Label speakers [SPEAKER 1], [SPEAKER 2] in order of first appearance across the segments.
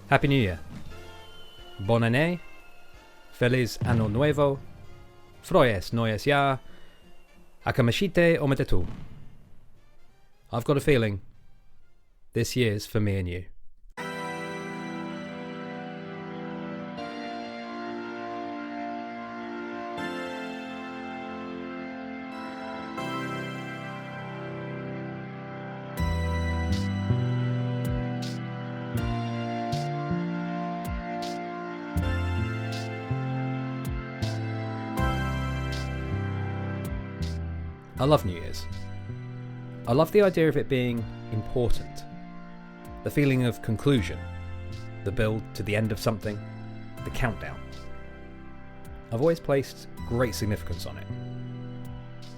[SPEAKER 1] Happy New Year. Bon année. Feliz Ano Nuevo. Froyes Noyes Ya. Akamashite Omedetou. I've got a feeling this year's for me and you. I love New Year's. I love the idea of it being important. The feeling of conclusion. The build to the end of something. The countdown. I've always placed great significance on it.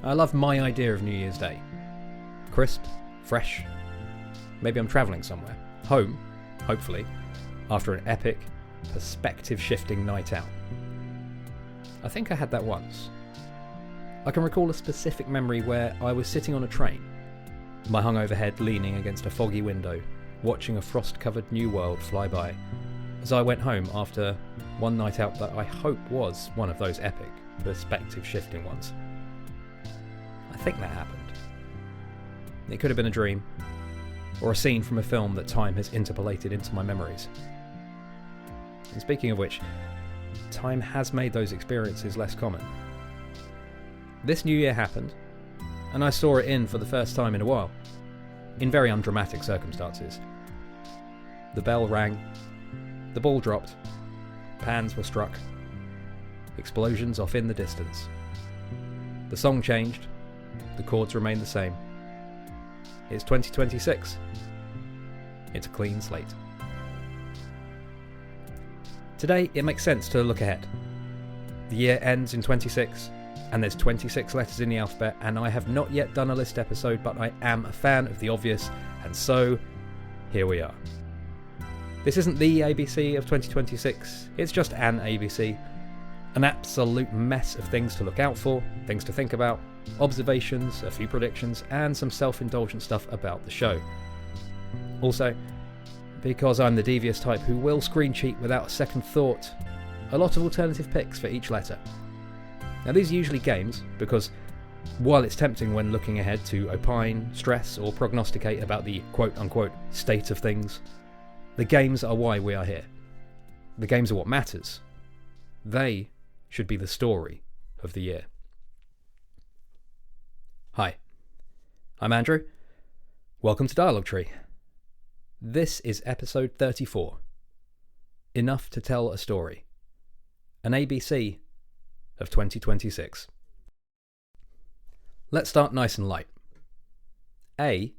[SPEAKER 1] I love my idea of New Year's Day. Crisp, fresh. Maybe I'm travelling somewhere. Home, hopefully, after an epic, perspective-shifting night out. I think I had that once. I can recall a specific memory where I was sitting on a train, my hungover head leaning against a foggy window, watching a frost-covered new world fly by, as I went home after one night out that I hope was one of those epic, perspective-shifting ones. I think that happened. It could have been a dream, or a scene from a film that time has interpolated into my memories. And speaking of which, time has made those experiences less common. This new year happened, and I saw it in for the first time in a while, in very undramatic circumstances. The bell rang, the ball dropped, pans were struck, explosions off in the distance. The song changed, the chords remained the same. It's 2026. It's a clean slate. Today, it makes sense to look ahead. The year ends in 26. And there's 26 letters in the alphabet, and I have not yet done a list episode, but I am a fan of the obvious, and so here we are. This isn't the ABC of 2026, it's just an ABC. An absolute mess of things to look out for, things to think about, observations, a few predictions, and some self-indulgent stuff about the show. Also, because I'm the devious type who will screen cheat without a second thought, a lot of alternative picks for each letter. Now these are usually games, because while it's tempting when looking ahead to opine, stress, or prognosticate about the quote-unquote state of things, the games are why we are here. The games are what matters. They should be the story of the year. Hi, I'm Andrew. Welcome to Dialogue Tree. This is episode 34. Enough to tell a story. An ABC of 2026. Let's start nice and light. A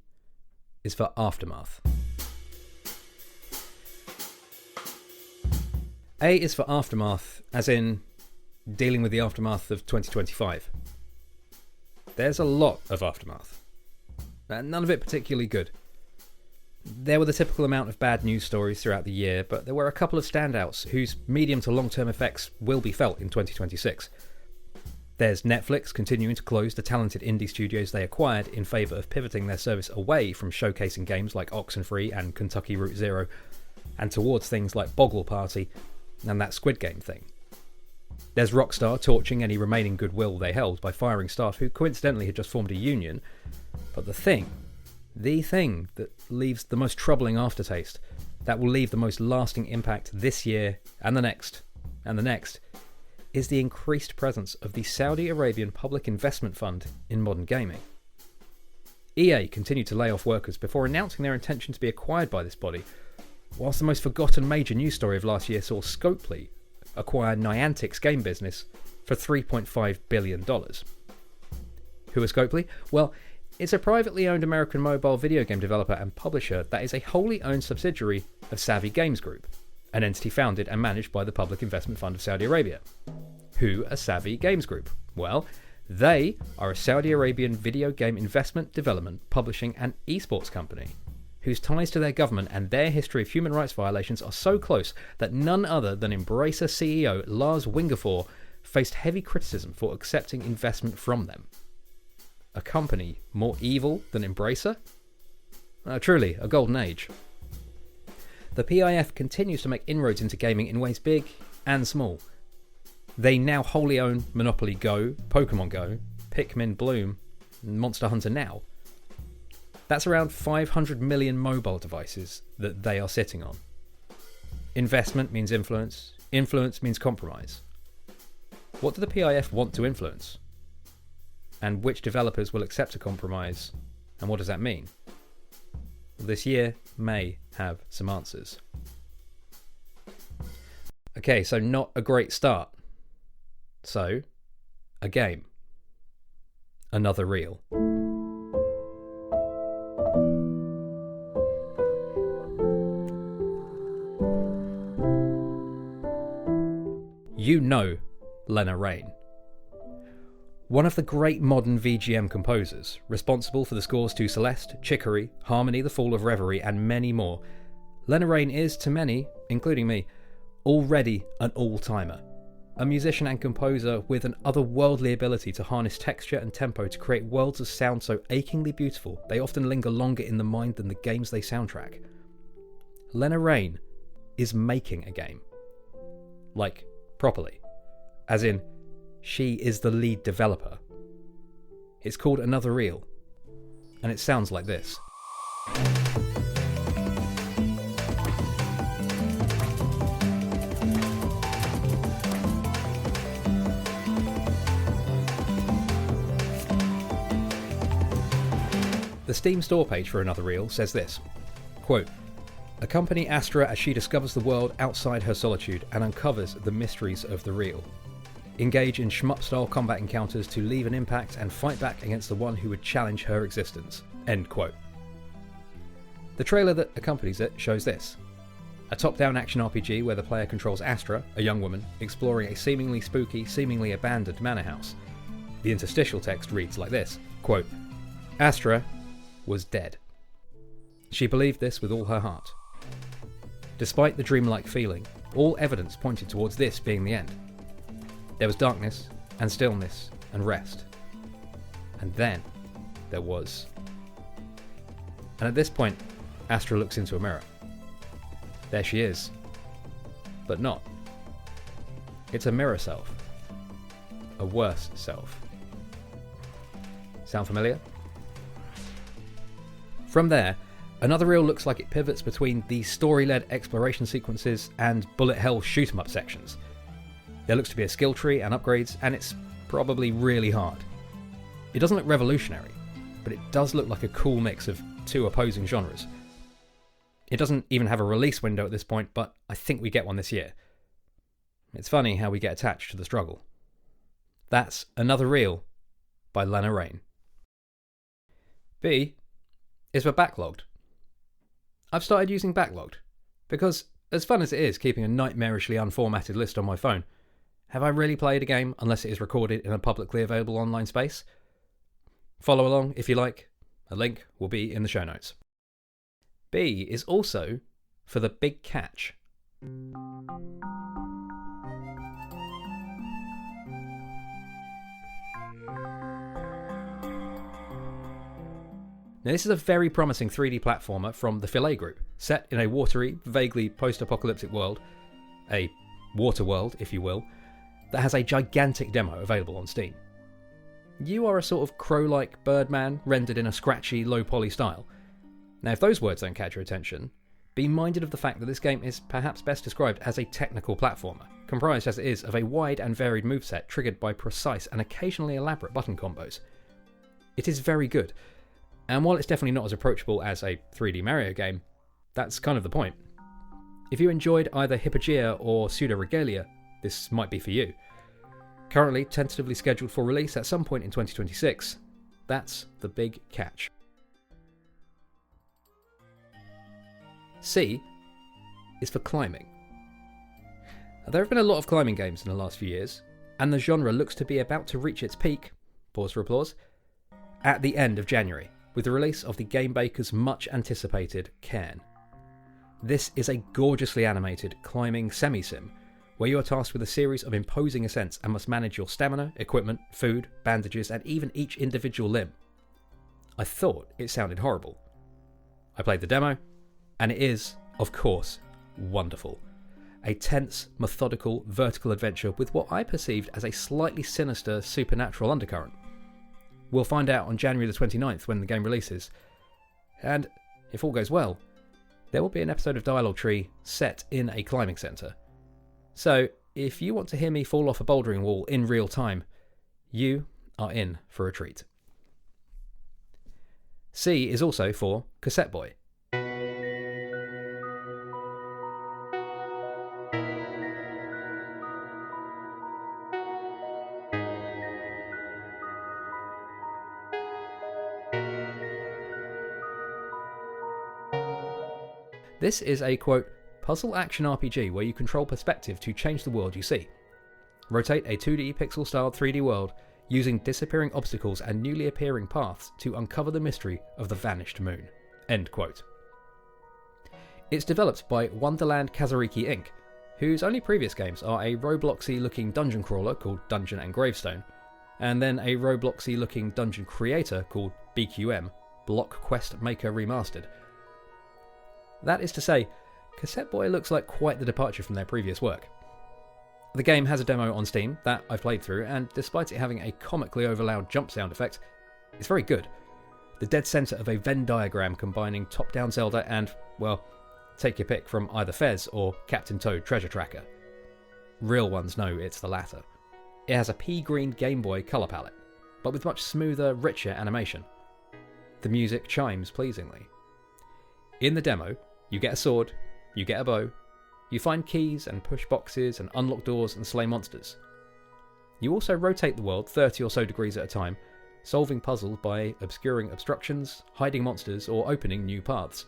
[SPEAKER 1] is for aftermath. A is for aftermath, as in dealing with the aftermath of 2025. There's a lot of aftermath, and none of it particularly good. There were the typical amount of bad news stories throughout the year, but there were a couple of standouts whose medium to long-term effects will be felt in 2026. There's Netflix continuing to close the talented indie studios they acquired in favour of pivoting their service away from showcasing games like Oxenfree and Kentucky Route Zero, and towards things like Boggle Party and that Squid Game thing. There's Rockstar torching any remaining goodwill they held by firing staff who coincidentally had just formed a union, but the thing that leaves the most troubling aftertaste, that will leave the most lasting impact this year and the next, is the increased presence of the Saudi Arabian Public Investment Fund in modern gaming. EA continued to lay off workers before announcing their intention to be acquired by this body, whilst the most forgotten major news story of last year saw Scopely acquire Niantic's game business for $3.5 billion. Who is Scopely? Well, it's a privately owned American mobile video game developer and publisher that is a wholly owned subsidiary of Savvy Games Group, an entity founded and managed by the Public Investment Fund of Saudi Arabia. Who are Savvy Games Group? Well, they are a Saudi Arabian video game investment, development, publishing and esports company, whose ties to their government and their history of human rights violations are so close that none other than Embracer CEO Lars Wingerfor faced heavy criticism for accepting investment from them. A company more evil than Embracer? Truly, a golden age. the PIF continues to make inroads into gaming in ways big and small. They now wholly own Monopoly Go, Pokemon Go, Pikmin Bloom, and Monster Hunter Now. That's around 500 million mobile devices that they are sitting on. Investment means influence. Influence means compromise. What do the PIF want to influence? And which developers will accept a compromise? And what does that mean? Well, this year may have some answers. Okay, so not a great start. So, a game. Another reel. You know Lena Raine. One of the great modern VGM composers, responsible for the scores to Celeste, Chicory, Harmony, The Fall of Reverie, and many more, Lena Raine is, to many, including me, already an all-timer. A musician and composer with an otherworldly ability to harness texture and tempo to create worlds of sound so achingly beautiful they often linger longer in the mind than the games they soundtrack. Lena Raine is making a game. Like, properly. As in, she is the lead developer. It's called Another Reel, and it sounds like this. The Steam store page for Another Reel says this, quote, accompany Astra as she discovers the world outside her solitude and uncovers the mysteries of the reel. Engage in shmup-style combat encounters to leave an impact and fight back against the one who would challenge her existence. End quote. The trailer that accompanies it shows this. A top-down action RPG where the player controls Astra, a young woman, exploring a seemingly spooky, seemingly abandoned manor house. The interstitial text reads like this, quote, Astra was dead. She believed this with all her heart. Despite the dreamlike feeling, all evidence pointed towards this being the end. There was darkness, and stillness, and rest. And then, there was. And at this point, Astra looks into a mirror. There she is. But not. It's a mirror self. A worse self. Sound familiar? From there, Another Reel looks like it pivots between the story-led exploration sequences and bullet hell shoot-'em-up sections. There looks to be a skill tree and upgrades, and it's probably really hard. It doesn't look revolutionary, but it does look like a cool mix of two opposing genres. It doesn't even have a release window at this point, but I think we get one this year. It's funny how we get attached to the struggle. That's Another Reel by Lena Raine. B is for Backlogged. I've started using Backlogged, because as fun as it is keeping a nightmarishly unformatted list on my phone, have I really played a game unless it is recorded in a publicly available online space? Follow along if you like. A link will be in the show notes. B is also for the big catch. Now, this is a very promising 3D platformer from the Filet Group, set in a watery, vaguely post-apocalyptic world, a water world, if you will, that has a gigantic demo available on Steam. You are a sort of crow-like Birdman rendered in a scratchy, low-poly style. Now, if those words don't catch your attention, be minded of the fact that this game is perhaps best described as a technical platformer, comprised as it is of a wide and varied moveset triggered by precise and occasionally elaborate button combos. It is very good, and while it's definitely not as approachable as a 3D Mario game, that's kind of the point. If you enjoyed either Hypogea or Pseudo Regalia, this might be for you. Currently tentatively scheduled for release at some point in 2026, that's the big catch. C is for climbing. There have been a lot of climbing games in the last few years, and the genre looks to be about to reach its peak, pause for applause, at the end of January, with the release of the Game Baker's much anticipated Cairn. This is a gorgeously animated climbing semi-sim, where you are tasked with a series of imposing ascents and must manage your stamina, equipment, food, bandages, and even each individual limb. I thought it sounded horrible. I played the demo, and it is Of course, wonderful. A tense, methodical, vertical adventure with what I perceived as a slightly sinister supernatural undercurrent. We'll find out on January the 29th when the game releases. And, if all goes well, there will be an episode of Dialogue Tree set in a climbing centre. So, if you want to hear me fall off a bouldering wall in real time, you are in for a treat. C is also for Cassette Boy. This is a, quote, puzzle action RPG where you control perspective to change the world you see. Rotate a 2D pixel-styled 3D world using disappearing obstacles and newly appearing paths to uncover the mystery of the vanished moon. End quote. It's developed by Wonderland Kazariki Inc., whose only previous games are a Robloxy looking dungeon crawler called Dungeon and Gravestone, and then a Robloxy looking dungeon creator called BQM, Block Quest Maker Remastered. That is to say, Cassette Boy looks like quite the departure from their previous work. The game has a demo on Steam that I've played through, and despite it having a comically overloud jump sound effect, it's very good. The dead centre of a Venn diagram combining top-down Zelda and, well, take your pick from either Fez or Captain Toad Treasure Tracker. Real ones know it's the latter. It has a pea-green Game Boy colour palette, but with much smoother, richer animation. The music chimes pleasingly. In the demo, you get a sword, you get a bow, you find keys and push boxes and unlock doors and slay monsters. You also rotate the world 30 or so degrees at a time, solving puzzles by obscuring obstructions, hiding monsters, or opening new paths.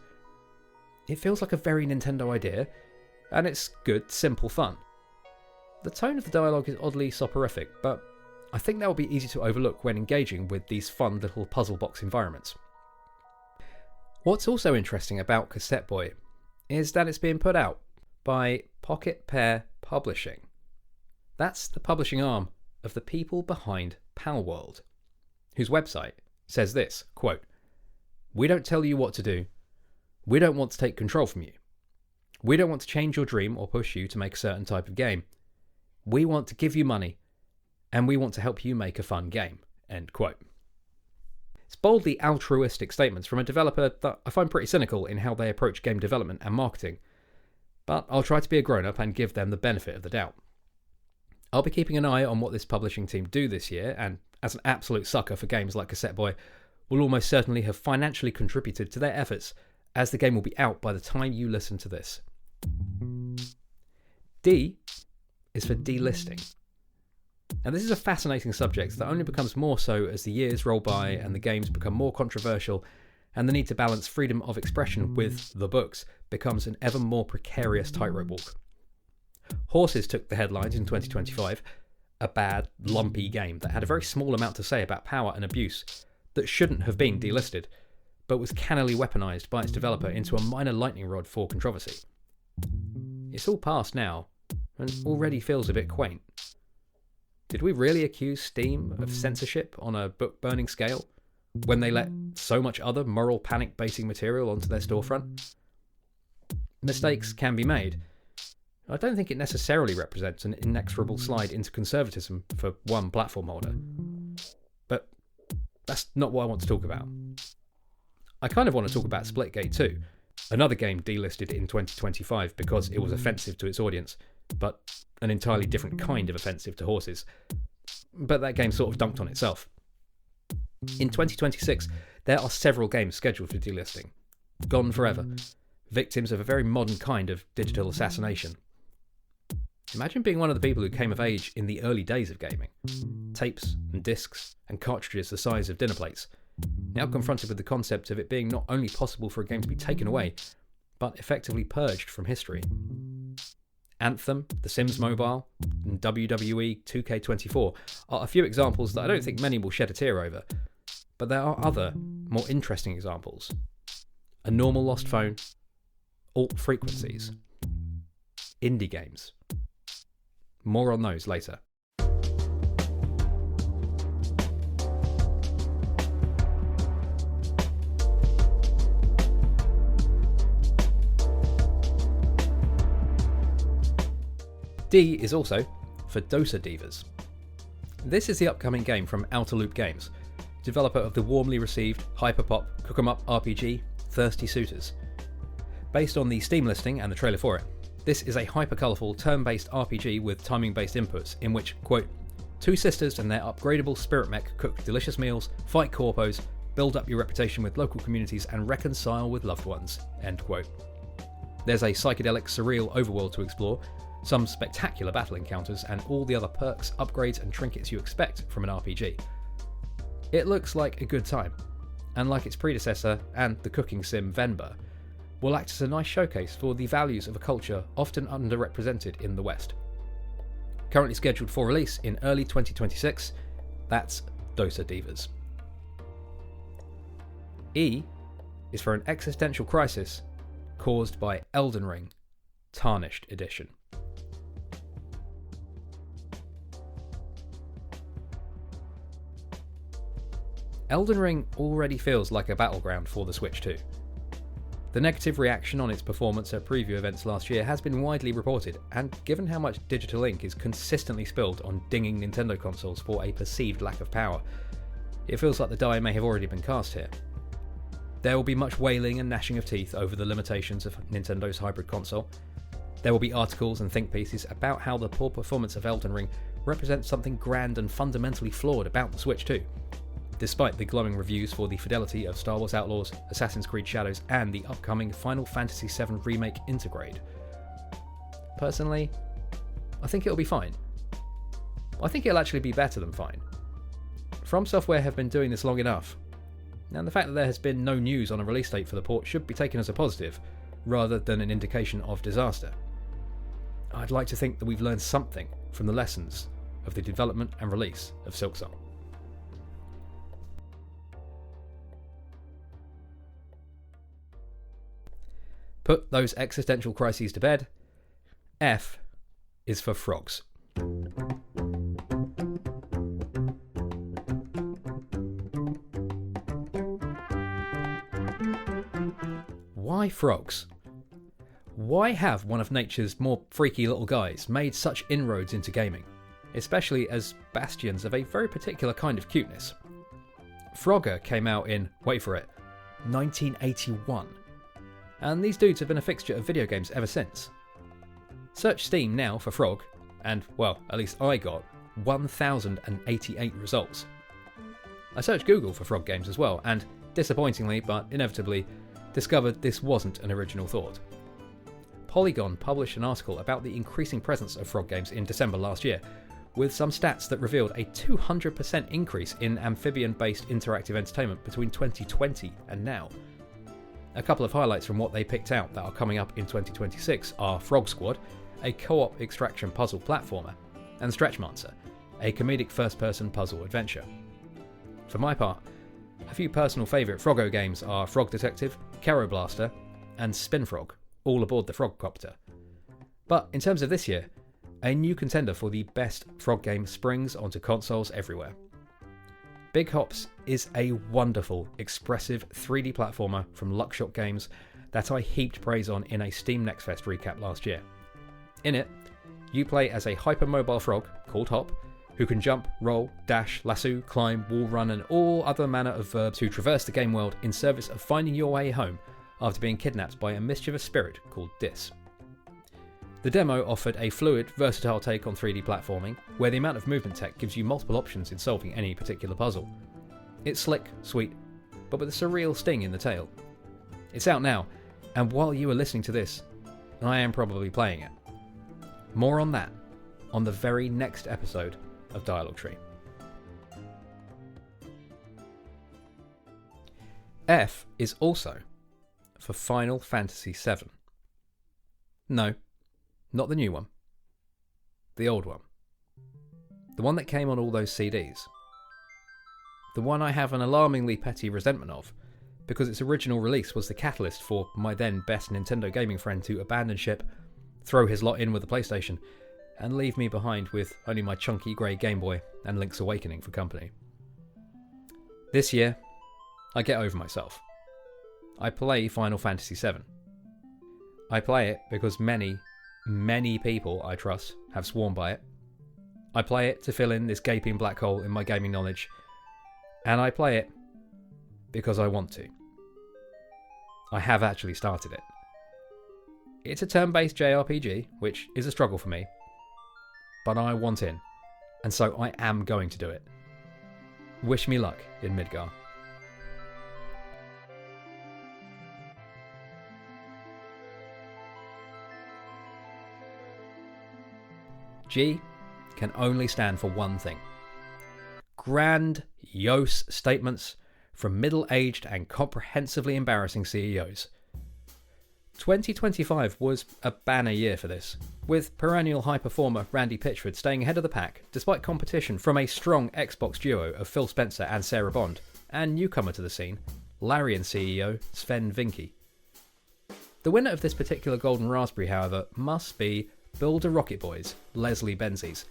[SPEAKER 1] It feels like a very Nintendo idea, and it's good, simple fun. The tone of the dialogue is oddly soporific, but I think that will be easy to overlook when engaging with these fun little puzzle box environments. What's also interesting about Cassette Boy is that it's being put out by Pocket Pair Publishing. That's the publishing arm of the people behind Palworld, whose website says this, quote, "We don't tell you what to do. We don't want to take control from you. We don't want to change your dream or push you to make a certain type of game. We want to give you money, and we want to help you make a fun game." End quote. It's boldly altruistic statements from a developer that I find pretty cynical in how they approach game development and marketing, but I'll try to be a grown-up and give them the benefit of the doubt. I'll be keeping an eye on what this publishing team do this year, and as an absolute sucker for games like Cassette Boy, will almost certainly have financially contributed to their efforts, as the game will be out by the time you listen to this. D is for delisting. Now, this is a fascinating subject that only becomes more so as the years roll by and the games become more controversial, and the need to balance freedom of expression with the books becomes an ever more precarious tightrope walk. Horses took the headlines in 2025, a bad, lumpy game that had a very small amount to say about power and abuse that shouldn't have been delisted, but was cannily weaponised by its developer into a minor lightning rod for controversy. It's all past now, and already feels a bit quaint. Did we really accuse Steam of censorship on a book-burning scale, when they let so much other moral panic-baiting material onto their storefront? Mistakes can be made. I don't think it necessarily represents an inexorable slide into conservatism for one platform holder. But that's not what I want to talk about. I kind of want to talk about Splitgate 2, another game delisted in 2025 because it was offensive to its audience, but an entirely different kind of offensive to horses. But that game sort of dunked on itself. In 2026, there are several games scheduled for delisting. Gone forever. Victims of a very modern kind of digital assassination. Imagine being one of the people who came of age in the early days of gaming. Tapes and discs and cartridges the size of dinner plates. Now confronted with the concept of it being not only possible for a game to be taken away, but effectively purged from history. Anthem, The Sims Mobile, and WWE 2K24 are a few examples that I don't think many will shed a tear over, but there are other, more interesting examples. A normal lost phone, alt frequencies, indie games. More on those later. D is also for Dosa Divas. This is the upcoming game from Outer Loop Games, developer of the warmly received hyperpop cook-em-up RPG Thirsty Suitors. Based on the Steam listing and the trailer for it, this is a hyper-colourful turn-based RPG with timing-based inputs in which, quote, two sisters and their upgradable spirit mech cook delicious meals, fight corpos, build up your reputation with local communities and reconcile with loved ones, end quote. There's a psychedelic, surreal overworld to explore, some spectacular battle encounters, and all the other perks, upgrades and trinkets you expect from an RPG. It looks like a good time, and like its predecessor and the cooking sim Venba, will act as a nice showcase for the values of a culture often underrepresented in the West. Currently scheduled for release in early 2026, that's Dosa Divas. E is for an existential crisis caused by Elden Ring Tarnished Edition. Elden Ring already feels like a battleground for the Switch 2. The negative reaction on its performance at preview events last year has been widely reported, and given how much digital ink is consistently spilled on dinging Nintendo consoles for a perceived lack of power, it feels like the die may have already been cast here. There will be much wailing and gnashing of teeth over the limitations of Nintendo's hybrid console. There will be articles and think pieces about how the poor performance of Elden Ring represents something grand and fundamentally flawed about the Switch 2. Despite the glowing reviews for the fidelity of Star Wars Outlaws, Assassin's Creed Shadows, and the upcoming Final Fantasy VII Remake Intergrade. Personally, I think it'll be fine. I think it'll actually be better than fine. From Software have been doing this long enough, and the fact that there has been no news on a release date for the port should be taken as a positive, rather than an indication of disaster. I'd like to think that we've learned something from the lessons of the development and release of Silksong. Put those existential crises to bed. F is for frogs. Why frogs? Why have one of nature's more freaky little guys made such inroads into gaming, especially as bastions of a very particular kind of cuteness? Frogger came out in, wait for it, 1981. And these dudes have been a fixture of video games ever since. Search Steam now for Frog, and, well, at least I got 1,088 results. I searched Google for Frog games as well, and, disappointingly but inevitably, discovered this wasn't an original thought. Polygon published an article about the increasing presence of Frog games in December last year, with some stats that revealed a 200% increase in amphibian-based interactive entertainment between 2020 and now. A couple of highlights from what they picked out that are coming up in 2026 are Frog Squad, a co-op extraction puzzle platformer, and Stretchmancer, a comedic first-person puzzle adventure. For my part, a few personal favourite Froggo games are Frog Detective, Kero Blaster, and Spin Frog, all aboard the Frogcopter. But in terms of this year, a new contender for the best Frog game springs onto consoles everywhere. Big Hops is a wonderful, expressive 3D platformer from Luckshot Games that I heaped praise on in a Steam Next Fest recap last year. In it, you play as a hypermobile frog called Hop, who can jump, roll, dash, lasso, climb, wall run and all other manner of verbs to traverse the game world in service of finding your way home after being kidnapped by a mischievous spirit called Dis. The demo offered a fluid, versatile take on 3D platforming, where the amount of movement tech gives you multiple options in solving any particular puzzle. It's slick, sweet, but with a surreal sting in the tail. It's out now, and while you are listening to this, I am probably playing it. More on that on the very next episode of Dialogue Tree. F is also for Final Fantasy VII. No, not the new one. The old one. The one that came on all those CDs. The one I have an alarmingly petty resentment of, because its original release was the catalyst for my then best Nintendo gaming friend to abandon ship, throw his lot in with the PlayStation, and leave me behind with only my chunky grey Game Boy and Link's Awakening for company. This year, I get over myself. I play Final Fantasy VII. I play it because many, Many people I trust have sworn by it. I play it to fill in this gaping black hole in my gaming knowledge, and I play it because I want to. I have actually started it. It's a turn-based JRPG, which is a struggle for me, but I want in, and so I am going to do it. Wish me luck in Midgar. G can only stand for one thing. Grandiose statements from middle-aged and comprehensively embarrassing CEOs. 2025 was a banner year for this, with perennial high performer Randy Pitchford staying ahead of the pack despite competition from a strong Xbox duo of Phil Spencer and Sarah Bond, and newcomer to the scene, Larian CEO Sven Vinke. The winner of this particular Golden Raspberry, however, must be Builder Rocket Boys' Leslie Benzies,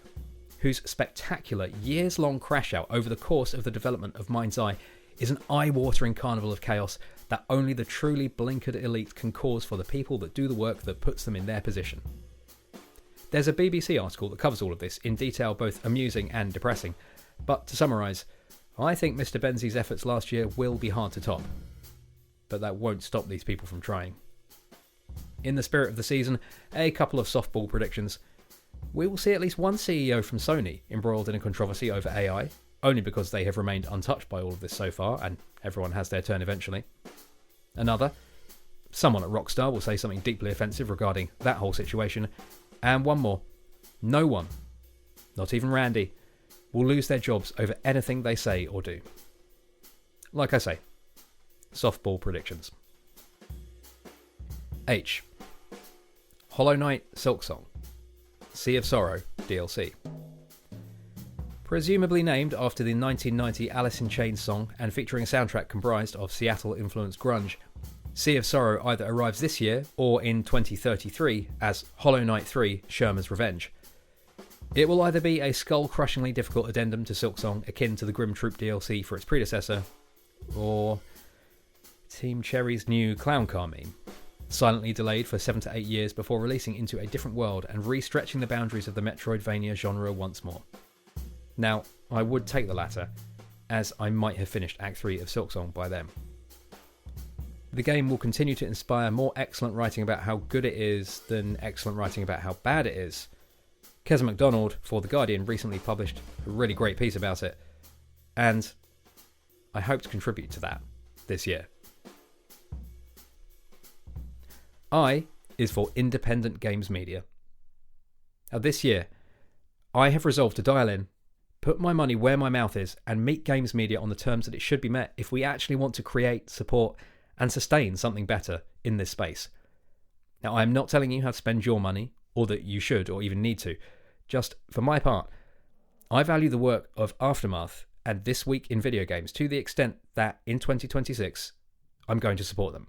[SPEAKER 1] whose spectacular years-long crash-out over the course of the development of Mind's Eye is an eye-watering carnival of chaos that only the truly blinkered elite can cause for the people that do the work that puts them in their position. There's a BBC article that covers all of this in detail, both amusing and depressing, but to summarise, I think Mr. Benzies' efforts last year will be hard to top, but that won't stop these people from trying. In the spirit of the season, a couple of softball predictions. We will see at least one CEO from Sony embroiled in a controversy over AI, only because they have remained untouched by all of this so far, and everyone has their turn eventually. Another, someone at Rockstar will say something deeply offensive regarding that whole situation. And one more, no one, not even Randy, will lose their jobs over anything they say or do. Like I say, softball predictions. H. Hollow Knight Silksong, Sea of Sorrow DLC. Presumably named after the 1990 Alice in Chains song and featuring a soundtrack comprised of Seattle-influenced grunge, Sea of Sorrow either arrives this year or in 2033 as Hollow Knight 3 Sherman's Revenge. It will either be a skull-crushingly difficult addendum to Silksong akin to the Grim Troop DLC for its predecessor, or Team Cherry's new clown car meme, silently delayed for 7 to 8 years before releasing into a different world and re-stretching the boundaries of the Metroidvania genre once more. Now, I would take the latter, as I might have finished Act 3 of Silksong by then. The game will continue to inspire more excellent writing about how good it is than excellent writing about how bad it is. Keza MacDonald for The Guardian recently published a really great piece about it, and I hope to contribute to that this year. I is for independent games media. Now this year, I have resolved to dial in, put my money where my mouth is, and meet games media on the terms that it should be met if we actually want to create, support, and sustain something better in this space. Now, I am not telling you how to spend your money, or that you should or even need to. Just, for my part, I value the work of Aftermath and This Week in Video Games to the extent that in 2026, I'm going to support them.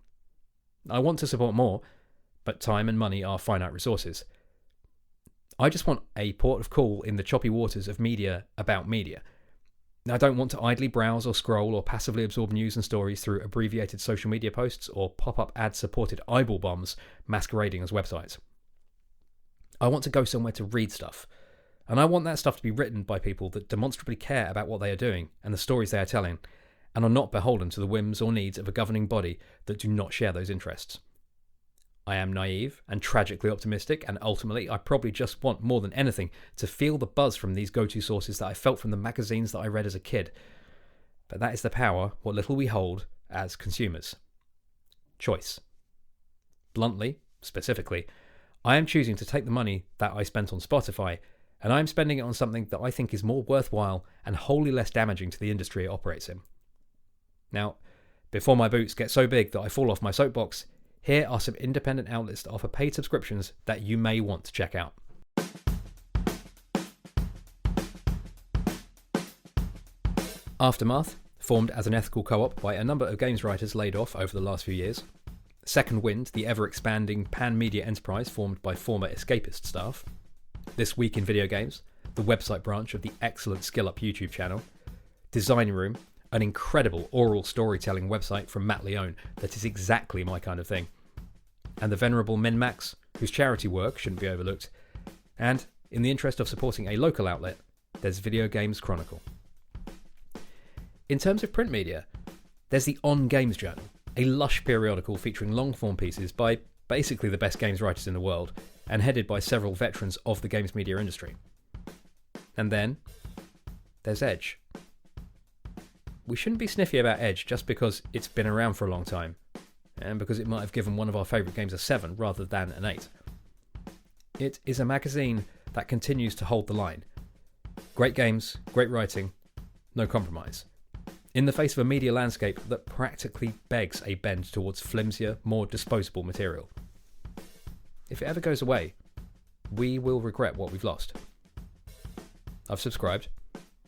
[SPEAKER 1] I want to support more, but time and money are finite resources. I just want a port of call in the choppy waters of media about media. I don't want to idly browse or scroll or passively absorb news and stories through abbreviated social media posts or pop-up ad-supported eyeball bombs masquerading as websites. I want to go somewhere to read stuff, and I want that stuff to be written by people that demonstrably care about what they are doing and the stories they are telling, and are not beholden to the whims or needs of a governing body that do not share those interests. I am naive and tragically optimistic, and ultimately I probably just want more than anything to feel the buzz from these go-to sources that I felt from the magazines that I read as a kid. But that is the power, what little we hold as consumers. Choice. Bluntly, specifically, I am choosing to take the money that I spent on Spotify, and I am spending it on something that I think is more worthwhile and wholly less damaging to the industry it operates in. Now, before my boots get so big that I fall off my soapbox, here are some independent outlets that offer paid subscriptions that you may want to check out. Aftermath, formed as an ethical co-op by a number of games writers laid off over the last few years. Second Wind, the ever-expanding pan-media enterprise formed by former Escapist staff. This Week in Video Games, the website branch of the excellent Skill Up YouTube channel. Design Room, an incredible oral storytelling website from Matt Leone that is exactly my kind of thing. And the venerable MinMax, whose charity work shouldn't be overlooked, and, in the interest of supporting a local outlet, there's Video Games Chronicle. In terms of print media, there's the On Games Journal, a lush periodical featuring long-form pieces by basically the best games writers in the world, and headed by several veterans of the games media industry. And then, there's Edge. We shouldn't be sniffy about Edge just because it's been around for a long time, and because it might have given one of our favourite games a 7 rather than an 8. It is a magazine that continues to hold the line. Great games, great writing, no compromise. In the face of a media landscape that practically begs a bend towards flimsier, more disposable material. If it ever goes away, we will regret what we've lost. I've subscribed,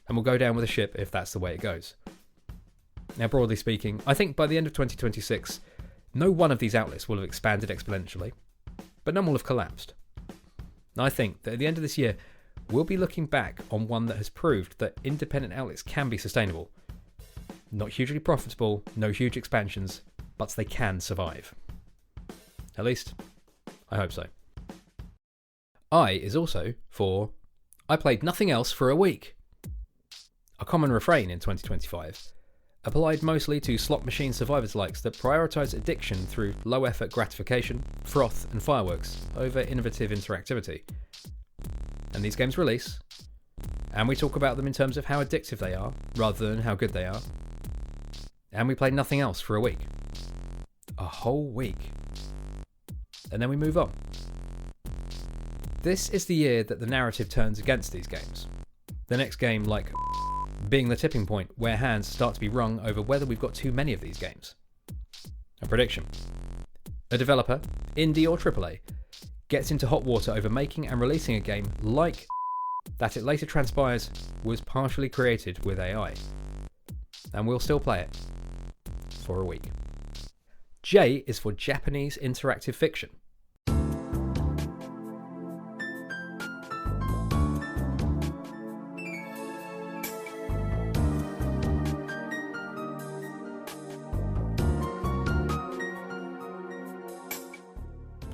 [SPEAKER 1] and we'll go down with a ship if that's the way it goes. Now, broadly speaking, I think by the end of 2026, no one of these outlets will have expanded exponentially, but none will have collapsed. I think that at the end of this year, we'll be looking back on one that has proved that independent outlets can be sustainable. Not hugely profitable, no huge expansions, but they can survive. At least, I hope so. I is also for I played nothing else for a week. A common refrain in 2025, applied mostly to slot machine survivors likes that prioritise addiction through low effort gratification, froth and fireworks over innovative interactivity. And these games release, and we talk about them in terms of how addictive they are, rather than how good they are. And we played nothing else for a week. A whole week. And then we move on. This is the year that the narrative turns against these games. The next game, like being the tipping point where hands start to be wrung over whether we've got too many of these games. A prediction. A developer, indie or AAA, gets into hot water over making and releasing a game like that it later transpires was partially created with AI. And we'll still play it. For a week. J is for Japanese interactive fiction.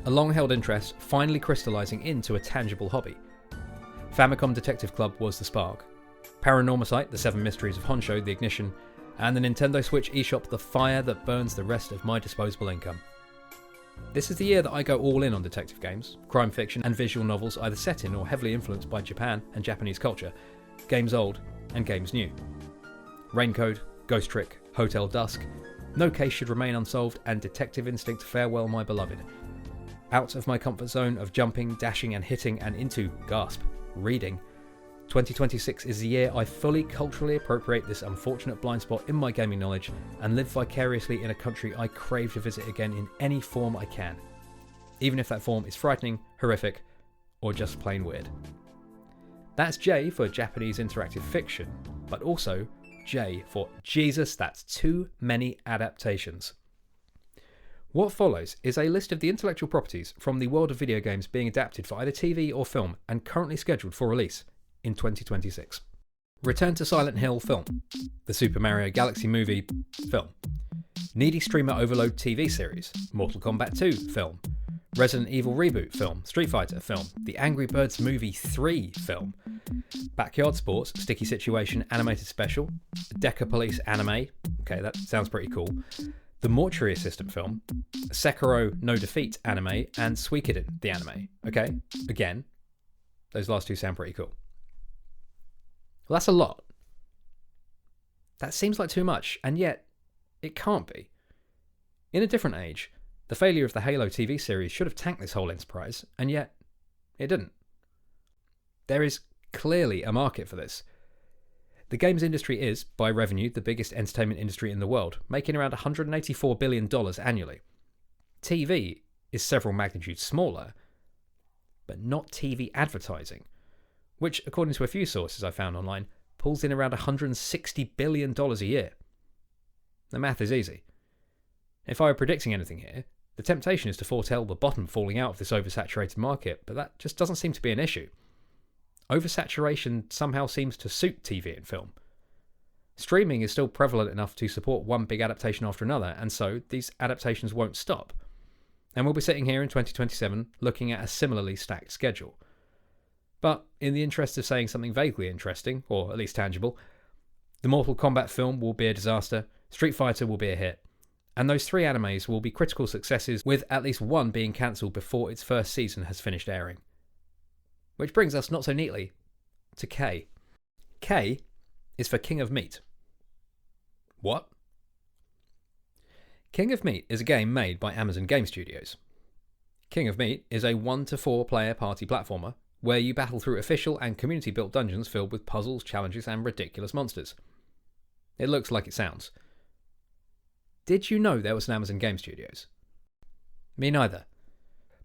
[SPEAKER 1] A long-held interest finally crystallising into a tangible hobby. Famicom Detective Club was the spark. Paranormasight, The Seven Mysteries of Honsho, the ignition, and the Nintendo Switch eShop, the fire that burns the rest of my disposable income. This is the year that I go all in on detective games, crime fiction and visual novels either set in or heavily influenced by Japan and Japanese culture, games old and games new. Raincode, Ghost Trick, Hotel Dusk, No Case Should Remain Unsolved, and Detective Instinct Farewell My Beloved. Out of my comfort zone of jumping, dashing and hitting and into, gasp, reading, 2026 is the year I fully culturally appropriate this unfortunate blind spot in my gaming knowledge and live vicariously in a country I crave to visit again in any form I can, even if that form is frightening, horrific, or just plain weird. That's J for Japanese interactive fiction, but also J for Jesus, that's too many adaptations. What follows is a list of the intellectual properties from the world of video games being adapted for either TV or film and currently scheduled for release in 2026. Return to Silent Hill film. The Super Mario Galaxy movie film. Needy Streamer Overload TV series. Mortal Kombat 2 film. Resident Evil reboot film. Street Fighter film. The Angry Birds Movie 3 film. Backyard Sports Sticky Situation animated special. Deca Police anime. Okay, that sounds pretty cool. The Mortuary Assistant film. Sekiro No Defeat anime. And Suikoden the anime. Okay, again, those last two sound pretty cool. Well, that's a lot. That seems like too much, and yet it can't be. In a different age, the failure of the Halo TV series should have tanked this whole enterprise, and yet it didn't. There is clearly a market for this. The games industry is, by revenue, the biggest entertainment industry in the world, making around $184 billion annually. TV is several magnitudes smaller, but not TV advertising, which, according to a few sources I found online, pulls in around $160 billion a year. The math is easy. If I were predicting anything here, the temptation is to foretell the bottom falling out of this oversaturated market, but that just doesn't seem to be an issue. Oversaturation somehow seems to suit TV and film. Streaming is still prevalent enough to support one big adaptation after another, and so these adaptations won't stop. and we'll be sitting here in 2027 looking at a similarly stacked schedule. But in the interest of saying something vaguely interesting, or at least tangible, the Mortal Kombat film will be a disaster, Street Fighter will be a hit, and those 3 animes will be critical successes, with at least one being cancelled before its first season has finished airing. Which brings us not so neatly to K. K is for King of Meat. What? King of Meat is a game made by Amazon Game Studios. King of Meat is a 1 to 4 player party platformer where you battle through official and community-built dungeons filled with puzzles, challenges, and ridiculous monsters. It looks like it sounds. Did you know there was an Amazon Game Studios? Me neither.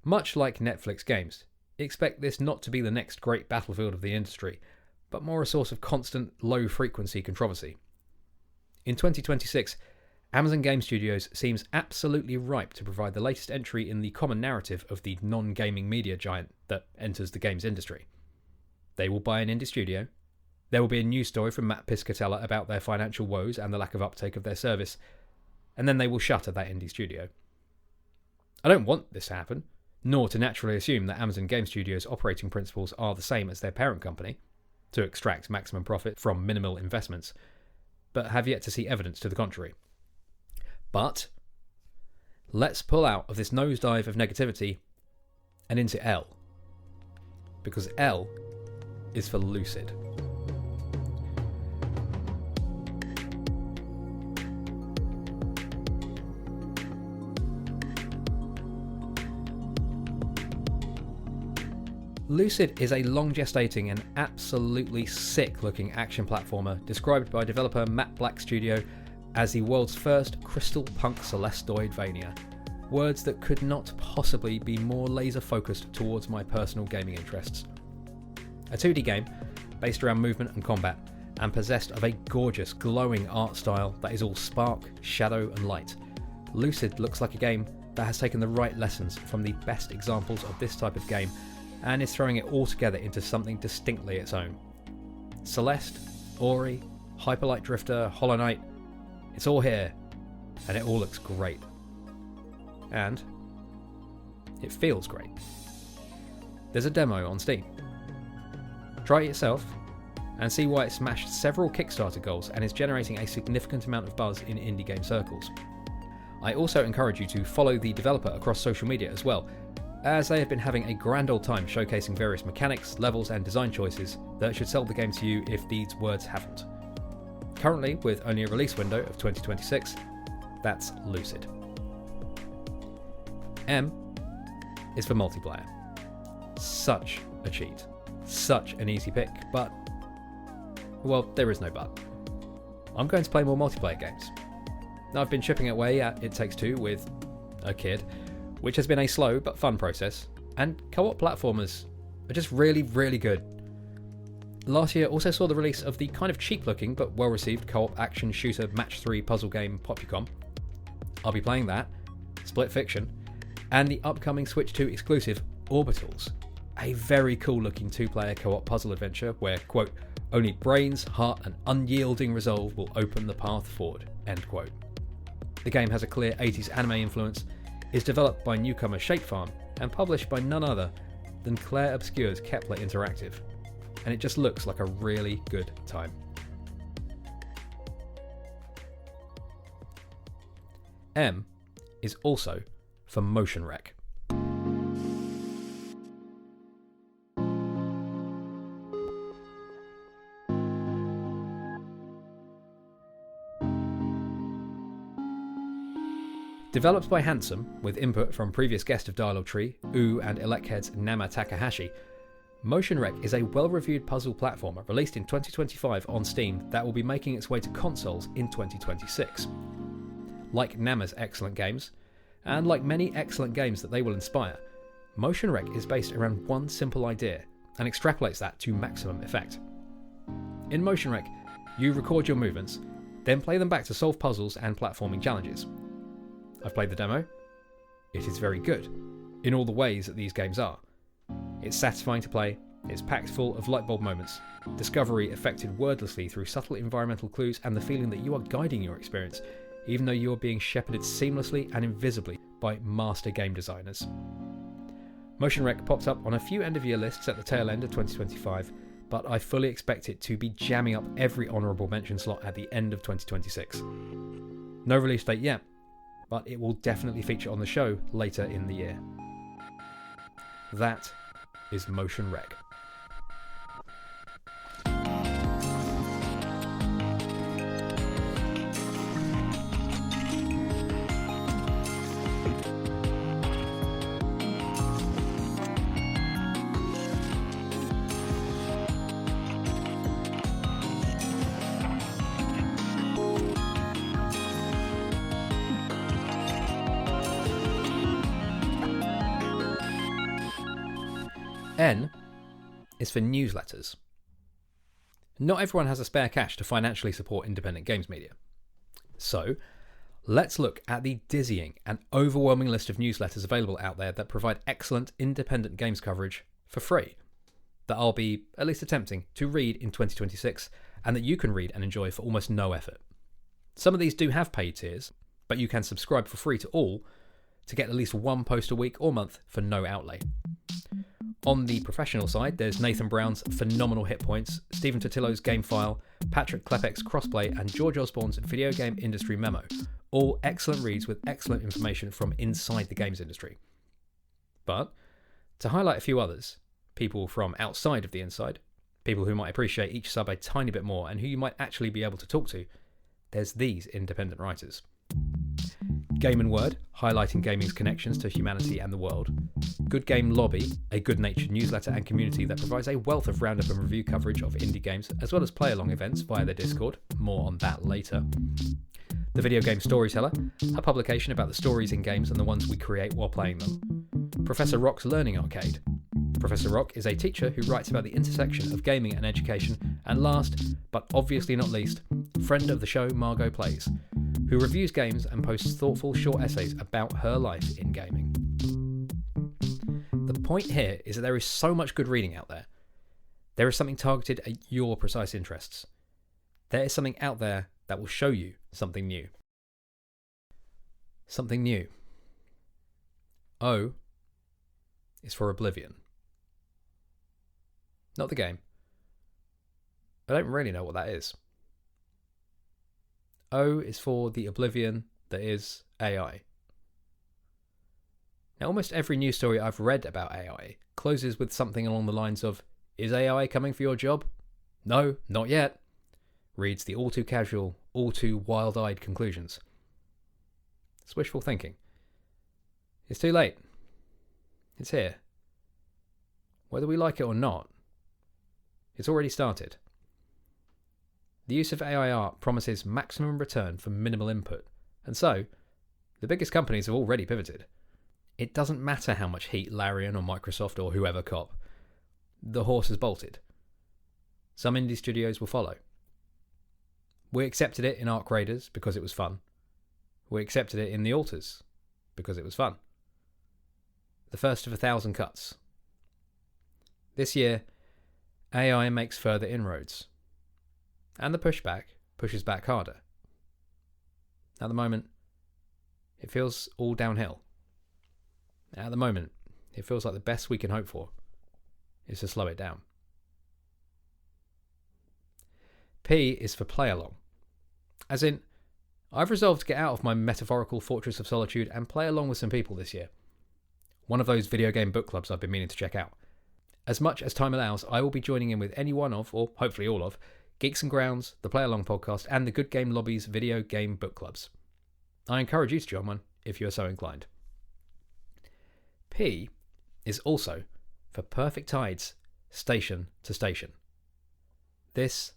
[SPEAKER 1] Much like Netflix games, expect this not to be the next great battlefield of the industry, but more a source of constant, low-frequency controversy. In 2026, Amazon Game Studios seems absolutely ripe to provide the latest entry in the common narrative of the non-gaming media giant that enters the games industry. They will buy an indie studio. There will be a news story from Matt Piscatella about their financial woes and the lack of uptake of their service, and then they will shutter that indie studio. I don't want this to happen, nor to naturally assume that Amazon Game Studios' operating principles are the same as their parent company, to extract maximum profit from minimal investments, but have yet to see evidence to the contrary. But let's pull out of this nosedive of negativity and into L. Because L is for Lucid. Lucid is a long-gestating and absolutely sick-looking action platformer described by developer Matt Black Studio as the world's first crystal punk Celesteoidvania. Words that could not possibly be more laser-focused towards my personal gaming interests. A 2D game based around movement and combat, and possessed of a gorgeous, glowing art style that is all spark, shadow and light. Lucid looks like a game that has taken the right lessons from the best examples of this type of game and is throwing it all together into something distinctly its own. Celeste, Ori, Hyperlight Drifter, Hollow Knight, it's all here, and it all looks great. And it feels great. There's a demo on Steam. Try it yourself, and see why it smashed several Kickstarter goals and is generating a significant amount of buzz in indie game circles. I also encourage you to follow the developer across social media as well, as they have been having a grand old time showcasing various mechanics, levels and design choices that should sell the game to you if these words haven't. Currently, with only a release window of 2026, that's Lucid. M is for multiplayer. Such a cheat. Such an easy pick, but, well, there is no but. I'm going to play more multiplayer games. I've been chipping away at It Takes Two with a kid, which has been a slow but fun process, and co-op platformers are just really, really good. Last year also saw the release of the kind of cheap-looking but well-received co-op action shooter match 3 puzzle game Popcom. I'll be playing that, Split Fiction, and the upcoming Switch 2 exclusive Orbitals, a very cool-looking 2-player co-op puzzle adventure where, quote, only brains, heart and unyielding resolve will open the path forward, end quote. The game has a clear 80s anime influence, is developed by newcomer Shape Farm, and published by none other than Claire Obscure's Kepler Interactive, and it just looks like a really good time. M is also for Motion Wreck. Developed by Handsome, with input from previous guest of Dialogue Tree, Ooh and Electhead's Nama Takahashi, Motion Wreck is a well-reviewed puzzle platformer released in 2025 on Steam that will be making its way to consoles in 2026. Like Nama's excellent games, and like many excellent games that they will inspire, Motion Wreck is based around one simple idea and extrapolates that to maximum effect. In Motion Wreck, you record your movements, then play them back to solve puzzles and platforming challenges. I've played the demo. It is very good, in all the ways that these games are. It's satisfying to play, it's packed full of lightbulb moments, discovery effected wordlessly through subtle environmental clues and the feeling that you are guiding your experience, even though you're being shepherded seamlessly and invisibly by master game designers. Motion Rec popped up on a few end-of-year lists at the tail end of 2025, but I fully expect it to be jamming up every honourable mention slot at the end of 2026. No release date yet, but it will definitely feature on the show later in the year. That is Motion Rec. N is for newsletters. Not everyone has a spare cash to financially support independent games media. So, let's look at the dizzying and overwhelming list of newsletters available out there that provide excellent independent games coverage for free, that I'll be at least attempting to read in 2026, and that you can read and enjoy for almost no effort. Some of these do have paid tiers, but you can subscribe for free to all to get at least one post a week or month for no outlay. On the professional side, there's Nathan Brown's Phenomenal Hit Points, Stephen Totillo's Game File, Patrick Klepek's Crossplay, and George Osborne's Video Game Industry Memo. All excellent reads with excellent information from inside the games industry. But, to highlight a few others, people from outside of the inside, people who might appreciate each sub a tiny bit more and who you might actually be able to talk to, there's these independent writers. Game and Word, highlighting gaming's connections to humanity and the world. Good Game Lobby, a good-natured newsletter and community that provides a wealth of roundup and review coverage of indie games, as well as play-along events via their Discord. More on that later. The Video Game Storyteller, a publication about the stories in games and the ones we create while playing them. Professor Rock's Learning Arcade. Professor Rock is a teacher who writes about the intersection of gaming and education. And last, but obviously not least, friend of the show Margot Plays, who reviews games and posts thoughtful short essays about her life in gaming. The point here is that there is so much good reading out there. There is something targeted at your precise interests. There is something out there that will show you something new. Something new. O is for Oblivion. Not the game. I don't really know what that is. O is for the Oblivion that is AI. Now, almost every news story I've read about AI closes with something along the lines of, "Is AI coming for your job? No, not yet," reads the all too casual, all too wild-eyed conclusions. It's wishful thinking. It's too late. It's here. Whether we like it or not, it's already started. The use of AI art promises maximum return for minimal input, and so, the biggest companies have already pivoted. It doesn't matter how much heat Larian or Microsoft or whoever cop. The horse has bolted. Some indie studios will follow. We accepted it in Arc Raiders because it was fun. We accepted it in The Alters because it was fun. The first of 1,000 cuts. This year, AI makes further inroads. And the pushback pushes back harder. At the moment, it feels all downhill. At the moment, it feels like the best we can hope for is to slow it down. P is for play along. As in, I've resolved to get out of my metaphorical fortress of solitude and play along with some people this year. One of those video game book clubs I've been meaning to check out. As much as time allows, I will be joining in with any one of, or hopefully all of, Geeks and Grounds, the Play Along podcast, and the Good Game Lobby's video game book clubs. I encourage you to join one if you are so inclined. P is also for Perfect Tides, Station to Station. This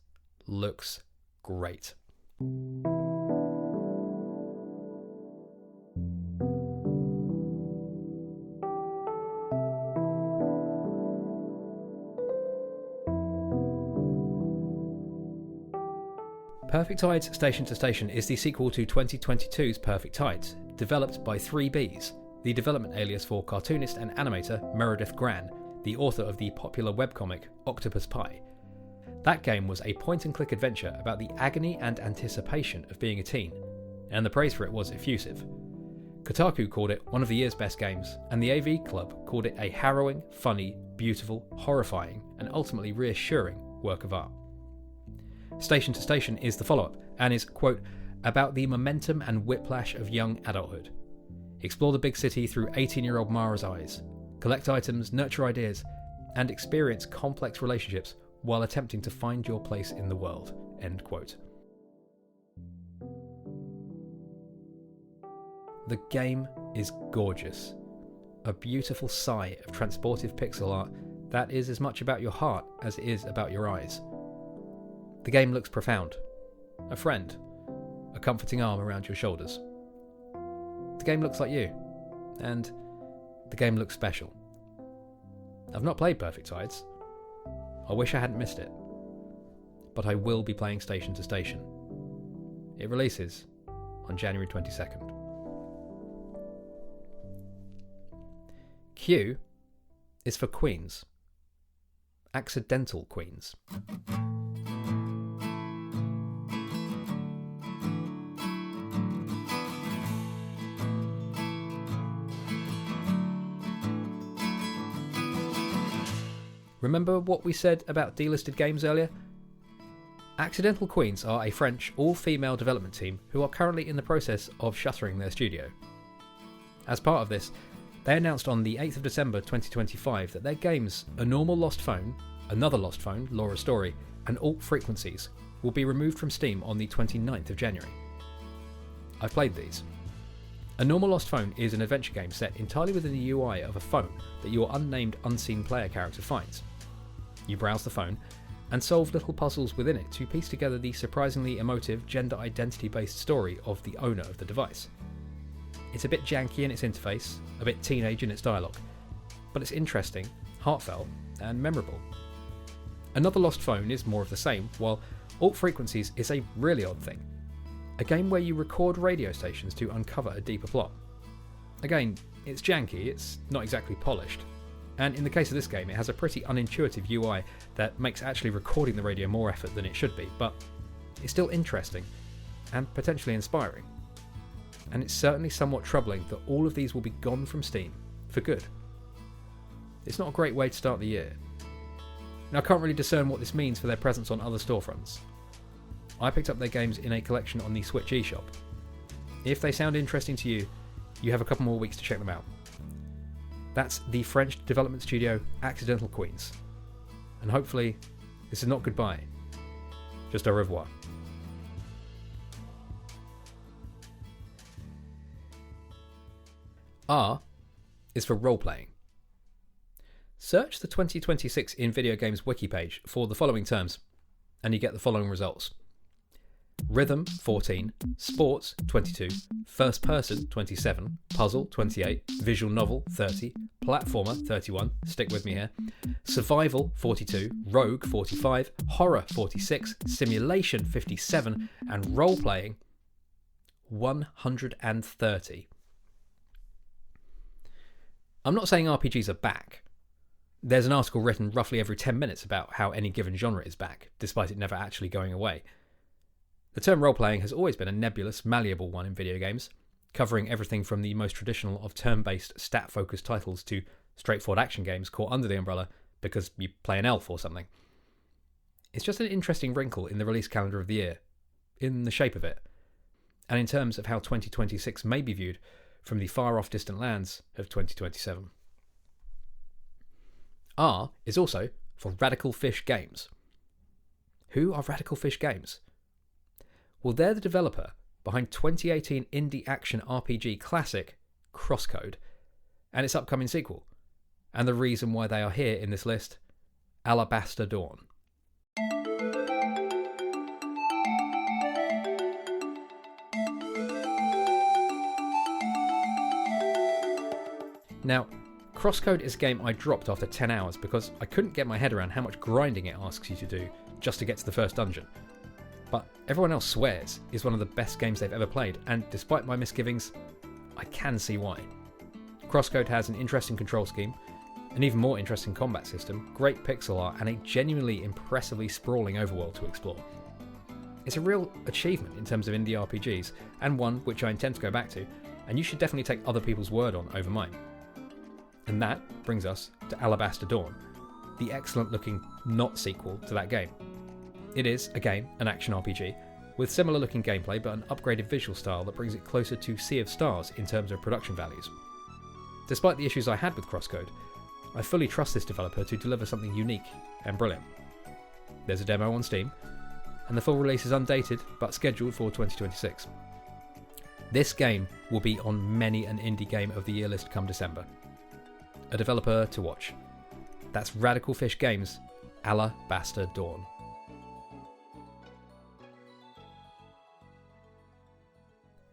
[SPEAKER 1] looks great. Perfect Tides Station to Station is the sequel to 2022's Perfect Tides, developed by 3Bs, the development alias for cartoonist and animator Meredith Gran, the author of the popular webcomic Octopus Pie. That game was a point-and-click adventure about the agony and anticipation of being a teen, and the praise for it was effusive. Kotaku called it one of the year's best games, and the AV Club called it a harrowing, funny, beautiful, horrifying, and ultimately reassuring work of art. Station to Station is the follow-up, and is, quote, about the momentum and whiplash of young adulthood. Explore the big city through 18-year-old Mara's eyes. Collect items, nurture ideas, and experience complex relationships while attempting to find your place in the world, end quote. The game is gorgeous. A beautiful sigh of transportive pixel art that is as much about your heart as it is about your eyes. The game looks profound. A friend. A comforting arm around your shoulders. The game looks like you. And the game looks special. I've not played Perfect Tides. I wish I hadn't missed it. But I will be playing Station to Station. It releases on January 22nd. Q is for Queens. Accidental Queens. Remember what we said about delisted games earlier? Accidental Queens are a French all-female development team who are currently in the process of shuttering their studio. As part of this, they announced on the 8th of December 2025 that their games A Normal Lost Phone, Another Lost Phone, Laura's Story, and Alt Frequencies will be removed from Steam on the 29th of January. I've played these. A Normal Lost Phone is an adventure game set entirely within the UI of a phone that your unnamed unseen player character finds. You browse the phone and solve little puzzles within it to piece together the surprisingly emotive gender identity based story of the owner of the device. It's a bit janky in its interface, a bit teenage in its dialogue, but it's interesting, heartfelt, and memorable. Another Lost Phone is more of the same, while Alt Frequencies is a really odd thing. A game where you record radio stations to uncover a deeper plot. Again, it's janky, it's not exactly polished, and in the case of this game it has a pretty unintuitive UI that makes actually recording the radio more effort than it should be, but it's still interesting and potentially inspiring. And it's certainly somewhat troubling that all of these will be gone from Steam, for good. It's not a great way to start the year. Now I can't really discern what this means for their presence on other storefronts. I picked up their games in a collection on the Switch eShop. If they sound interesting to you, you have a couple more weeks to check them out. That's the French development studio Accidental Queens. And hopefully, this is not goodbye, just au revoir. R is for role-playing. Search the 2026 in Video Games wiki page for the following terms, and you get the following results. Rhythm 14, Sports 22, First Person 27, Puzzle 28, Visual Novel 30, Platformer 31, stick with me here, Survival 42, Rogue 45, Horror 46, Simulation 57, and Role-Playing 130. I'm not saying RPGs are back. There's an article written roughly every 10 minutes about how any given genre is back, despite it never actually going away. The term role-playing has always been a nebulous, malleable one in video games, covering everything from the most traditional of turn-based, stat-focused titles to straightforward action games caught under the umbrella because you play an elf or something. It's just an interesting wrinkle in the release calendar of the year, in the shape of it, and in terms of how 2026 may be viewed from the far-off distant lands of 2027. R is also for Radical Fish Games. Who are Radical Fish Games? Well, they're the developer behind 2018 indie action RPG classic Crosscode and its upcoming sequel, and the reason why they are here in this list, Alabaster Dawn. Now, Crosscode is a game I dropped after 10 hours because I couldn't get my head around how much grinding it asks you to do just to get to the first dungeon. But everyone else swears it's one of the best games they've ever played, and despite my misgivings, I can see why. Crosscode has an interesting control scheme, an even more interesting combat system, great pixel art, and a genuinely impressively sprawling overworld to explore. It's a real achievement in terms of indie RPGs, and one which I intend to go back to, and you should definitely take other people's word on over mine. And that brings us to Alabaster Dawn, the excellent looking not sequel to that game. It is, again, an action RPG, with similar looking gameplay but an upgraded visual style that brings it closer to Sea of Stars in terms of production values. Despite the issues I had with Crosscode, I fully trust this developer to deliver something unique and brilliant. There's a demo on Steam, and the full release is undated but scheduled for 2026. This game will be on many an indie game of the year list come December. A developer to watch. That's Radical Fish Games' Alabaster Dawn.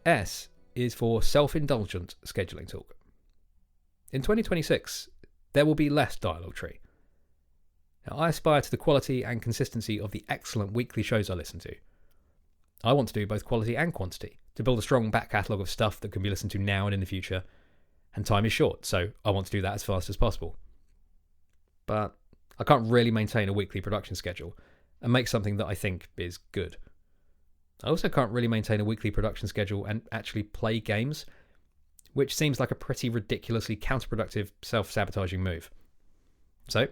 [SPEAKER 1] S is for self-indulgent scheduling talk. In 2026, there will be less dialogue tree. Now, I aspire to the quality and consistency of the excellent weekly shows I listen to. I want to do both quality and quantity, to build a strong back catalogue of stuff that can be listened to now and in the future, and time is short, so I want to do that as fast as possible. But I can't really maintain a weekly production schedule and make something that I think is good. I also can't really maintain a weekly production schedule and actually play games, which seems like a pretty ridiculously counterproductive, self-sabotaging move. So,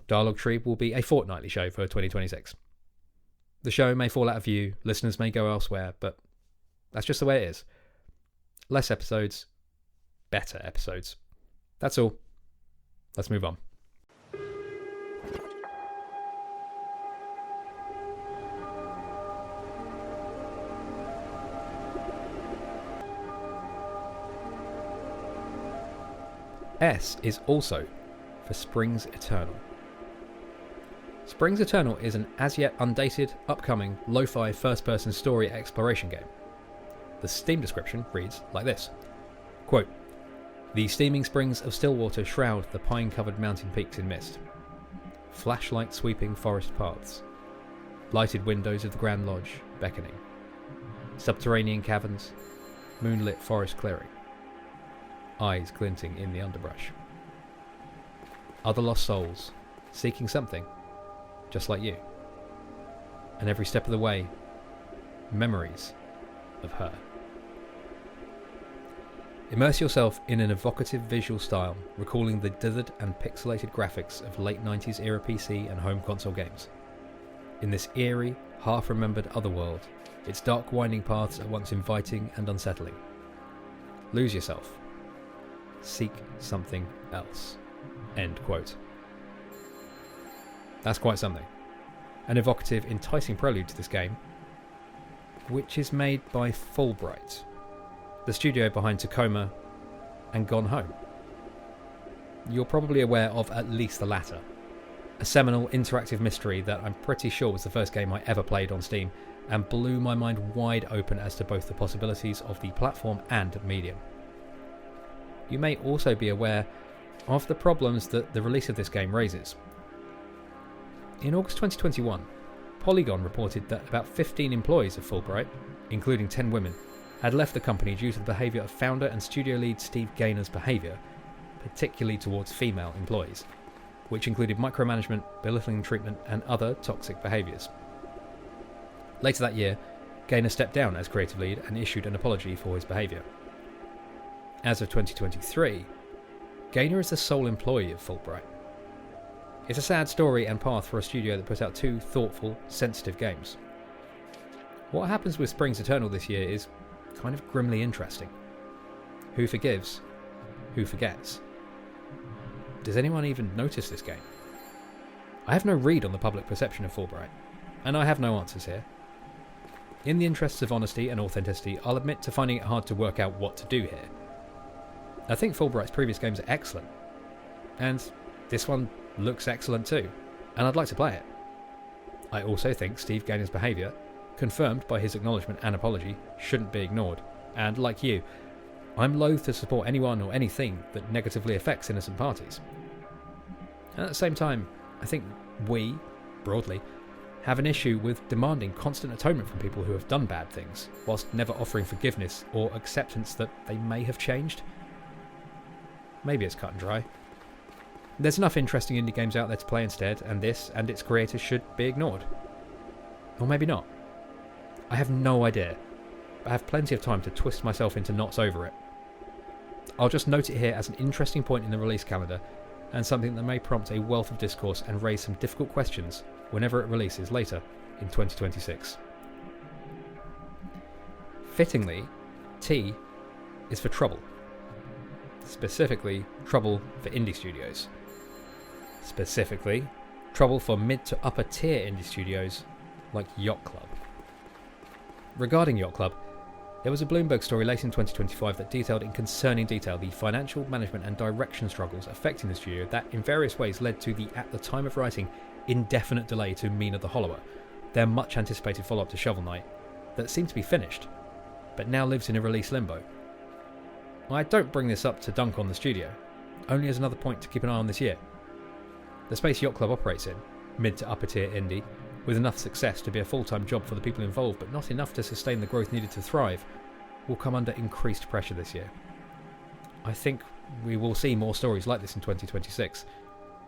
[SPEAKER 1] Dialogue Tree will be a fortnightly show for 2026. The show may fall out of view, listeners may go elsewhere, but that's just the way it is. Less episodes, better episodes. That's all. Let's move on. S is also for Springs Eternal. Springs Eternal is an as-yet undated, upcoming, lo-fi first-person story exploration game. The Steam description reads like this. Quote, "The steaming springs of Stillwater shroud the pine-covered mountain peaks in mist. Flashlight sweeping forest paths. Lighted windows of the Grand Lodge beckoning. Subterranean caverns. Moonlit forest clearing. Eyes glinting in the underbrush. Other lost souls, seeking something, just like you. And every step of the way, memories of her." Immerse yourself in an evocative visual style, recalling the dithered and pixelated graphics of late 90s era PC and home console games. In this eerie, half-remembered otherworld, its dark winding paths are once inviting and unsettling. Lose yourself. Seek something else. End quote. That's quite something. An evocative, enticing prelude to this game, which is made by Fulbright, the studio behind Tacoma and Gone Home. You're probably aware of at least the latter, a seminal interactive mystery that I'm pretty sure was the first game I ever played on Steam and blew my mind wide open as to both the possibilities of the platform and medium. You may also be aware of the problems that the release of this game raises. In August 2021, Polygon reported that about 15 employees of Fulbright, including 10 women, had left the company due to the behaviour of founder and studio lead Steve Gaynor's behaviour, particularly towards female employees, which included micromanagement, belittling treatment and other toxic behaviours. Later that year, Gaynor stepped down as creative lead and issued an apology for his behaviour. As of 2023, Gaynor is the sole employee of Fulbright. It's a sad story and path for a studio that put out two thoughtful, sensitive games. What happens with Springs Eternal this year is kind of grimly interesting. Who forgives? Who forgets? Does anyone even notice this game? I have no read on the public perception of Fulbright, and I have no answers here. In the interests of honesty and authenticity, I'll admit to finding it hard to work out what to do here. I think Fulbright's previous games are excellent, and this one looks excellent too, and I'd like to play it. I also think Steve Gaynor's behaviour, confirmed by his acknowledgement and apology, shouldn't be ignored, and like you, I'm loath to support anyone or anything that negatively affects innocent parties. And at the same time, I think we, broadly, have an issue with demanding constant atonement from people who have done bad things, whilst never offering forgiveness or acceptance that they may have changed. Maybe it's cut and dry. There's enough interesting indie games out there to play instead, and this and its creators should be ignored. Or maybe not. I have no idea, but I have plenty of time to twist myself into knots over it. I'll just note it here as an interesting point in the release calendar, and something that may prompt a wealth of discourse and raise some difficult questions whenever it releases later in 2026. Fittingly, T is for trouble. Specifically, trouble for indie studios. Specifically, trouble for mid to upper tier indie studios like Yacht Club. Regarding Yacht Club, there was a Bloomberg story late in 2025 that detailed in concerning detail the financial management and direction struggles affecting the studio that in various ways led to the, at the time of writing, indefinite delay to Mina the Hollower, their much anticipated follow-up to Shovel Knight, that seemed to be finished, but now lives in a release limbo. I don't bring this up to dunk on the studio, only as another point to keep an eye on this year. The space Yacht Club operates in, mid to upper tier indie, with enough success to be a full-time job for the people involved but not enough to sustain the growth needed to thrive, will come under increased pressure this year. I think we will see more stories like this in 2026.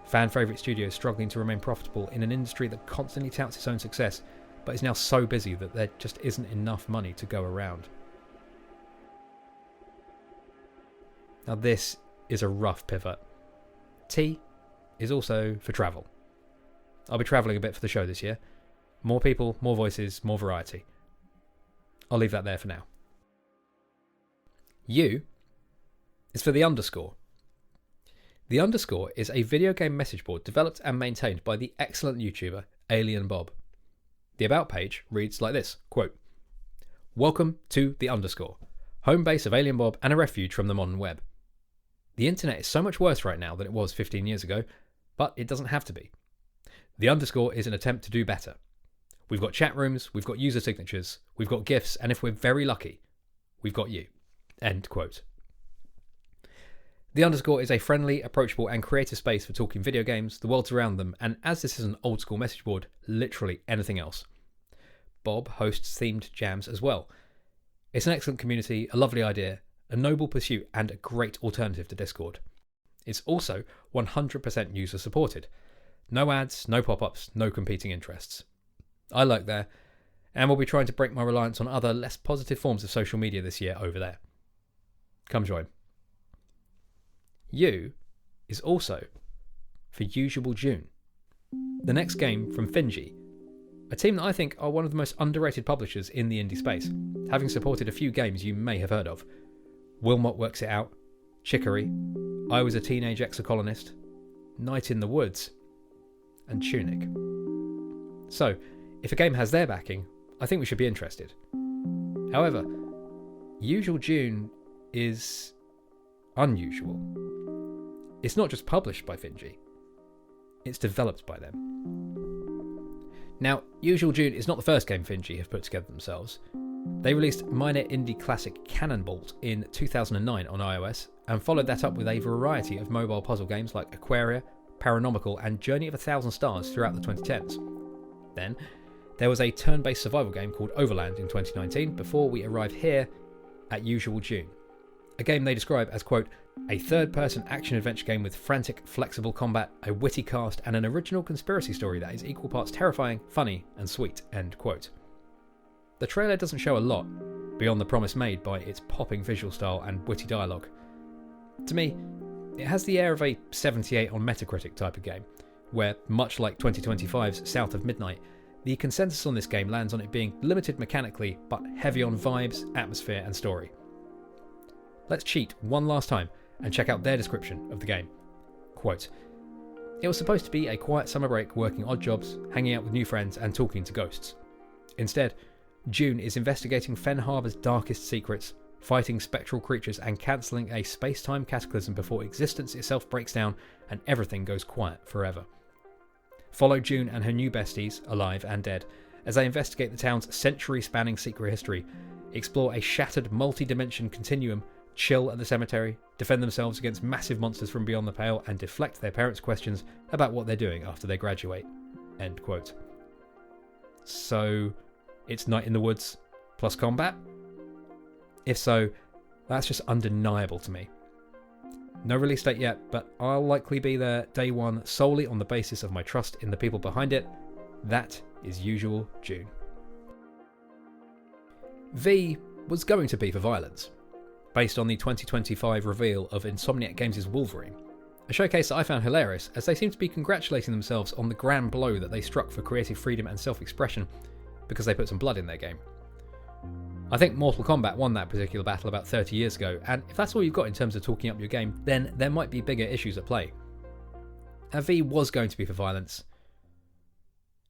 [SPEAKER 1] Fan-favourite studios struggling to remain profitable in an industry that constantly touts its own success but is now so busy that there just isn't enough money to go around. Now this is a rough pivot. T is also for travel. I'll be travelling a bit for the show this year. More people, more voices, more variety. I'll leave that there for now. U is for the underscore. The underscore is a video game message board developed and maintained by the excellent YouTuber Alien Bob. The about page reads like this, quote, "Welcome to the underscore, home base of Alien Bob and a refuge from the modern web. The internet is so much worse right now than it was 15 years ago, but it doesn't have to be. The underscore is an attempt to do better. We've got chat rooms, we've got user signatures, we've got GIFs, and if we're very lucky, we've got you." End quote. The underscore is a friendly, approachable, and creative space for talking video games, the worlds around them, and as this is an old school message board, literally anything else. Bob hosts themed jams as well. It's an excellent community, a lovely idea, a noble pursuit, and a great alternative to Discord. It's also 100% user supported. No ads, no pop-ups, no competing interests. I lurk there, and will be trying to break my reliance on other, less positive forms of social media this year over there. Come join. U is also for Usual June, the next game from Finji, a team that I think are one of the most underrated publishers in the indie space, having supported a few games you may have heard of. Wilmot Works It Out, Chicory, I Was a Teenage Exocolonist, Night in the Woods, and Tunic. So, if a game has their backing, I think we should be interested. However, Usual June is unusual. It's not just published by Finji, it's developed by them. Now, Usual June is not the first game Finji have put together themselves. They released minor indie classic Cannonbolt in 2009 on iOS, and followed that up with a variety of mobile puzzle games like Aquaria, Paranomical, and Journey of 1,000 Stars throughout the 2010s. Then, there was a turn-based survival game called Overland in 2019, before we arrive here at Usual June. A game they describe as, quote, "a third-person action-adventure game with frantic, flexible combat, a witty cast, and an original conspiracy story that is equal parts terrifying, funny, and sweet," end quote. The trailer doesn't show a lot, beyond the promise made by its popping visual style and witty dialogue. To me, it has the air of a 78 on Metacritic type of game, where, much like 2025's South of Midnight, the consensus on this game lands on it being limited mechanically, but heavy on vibes, atmosphere, and story. Let's cheat one last time and check out their description of the game. Quote, "It was supposed to be a quiet summer break working odd jobs, hanging out with new friends, and talking to ghosts. Instead, June is investigating Fen Harbor's darkest secrets, fighting spectral creatures, and cancelling a space-time cataclysm before existence itself breaks down and everything goes quiet forever. Follow June and her new besties, alive and dead, as they investigate the town's century-spanning secret history, explore a shattered multi-dimension continuum, chill at the cemetery, defend themselves against massive monsters from beyond the pale, and deflect their parents' questions about what they're doing after they graduate." End quote. So, it's Night in the Woods plus combat? If so, that's just undeniable to me. No release date yet, but I'll likely be there day one solely on the basis of my trust in the people behind it. That is Usual June. V was going to be for violence, based on the 2025 reveal of Insomniac Games' Wolverine, a showcase that I found hilarious as they seem to be congratulating themselves on the grand blow that they struck for creative freedom and self-expression because they put some blood in their game. I think Mortal Kombat won that particular battle about 30 years ago, and if that's all you've got in terms of talking up your game, then there might be bigger issues at play. V was going to be for violence,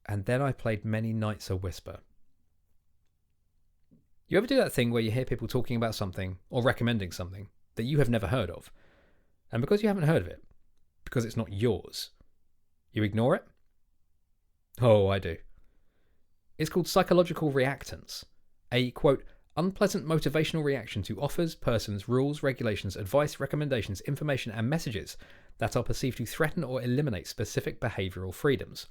[SPEAKER 1] and then I played Many Nights a Whisper. You ever do that thing where you hear people talking about something or recommending something that you have never heard of, and because you haven't heard of it, because it's not yours, you ignore it? Oh, I do. It's called psychological reactance, a, quote, unpleasant motivational reaction to offers, persons, rules, regulations, advice, recommendations, information, and messages that are perceived to threaten or eliminate specific behavioural freedoms.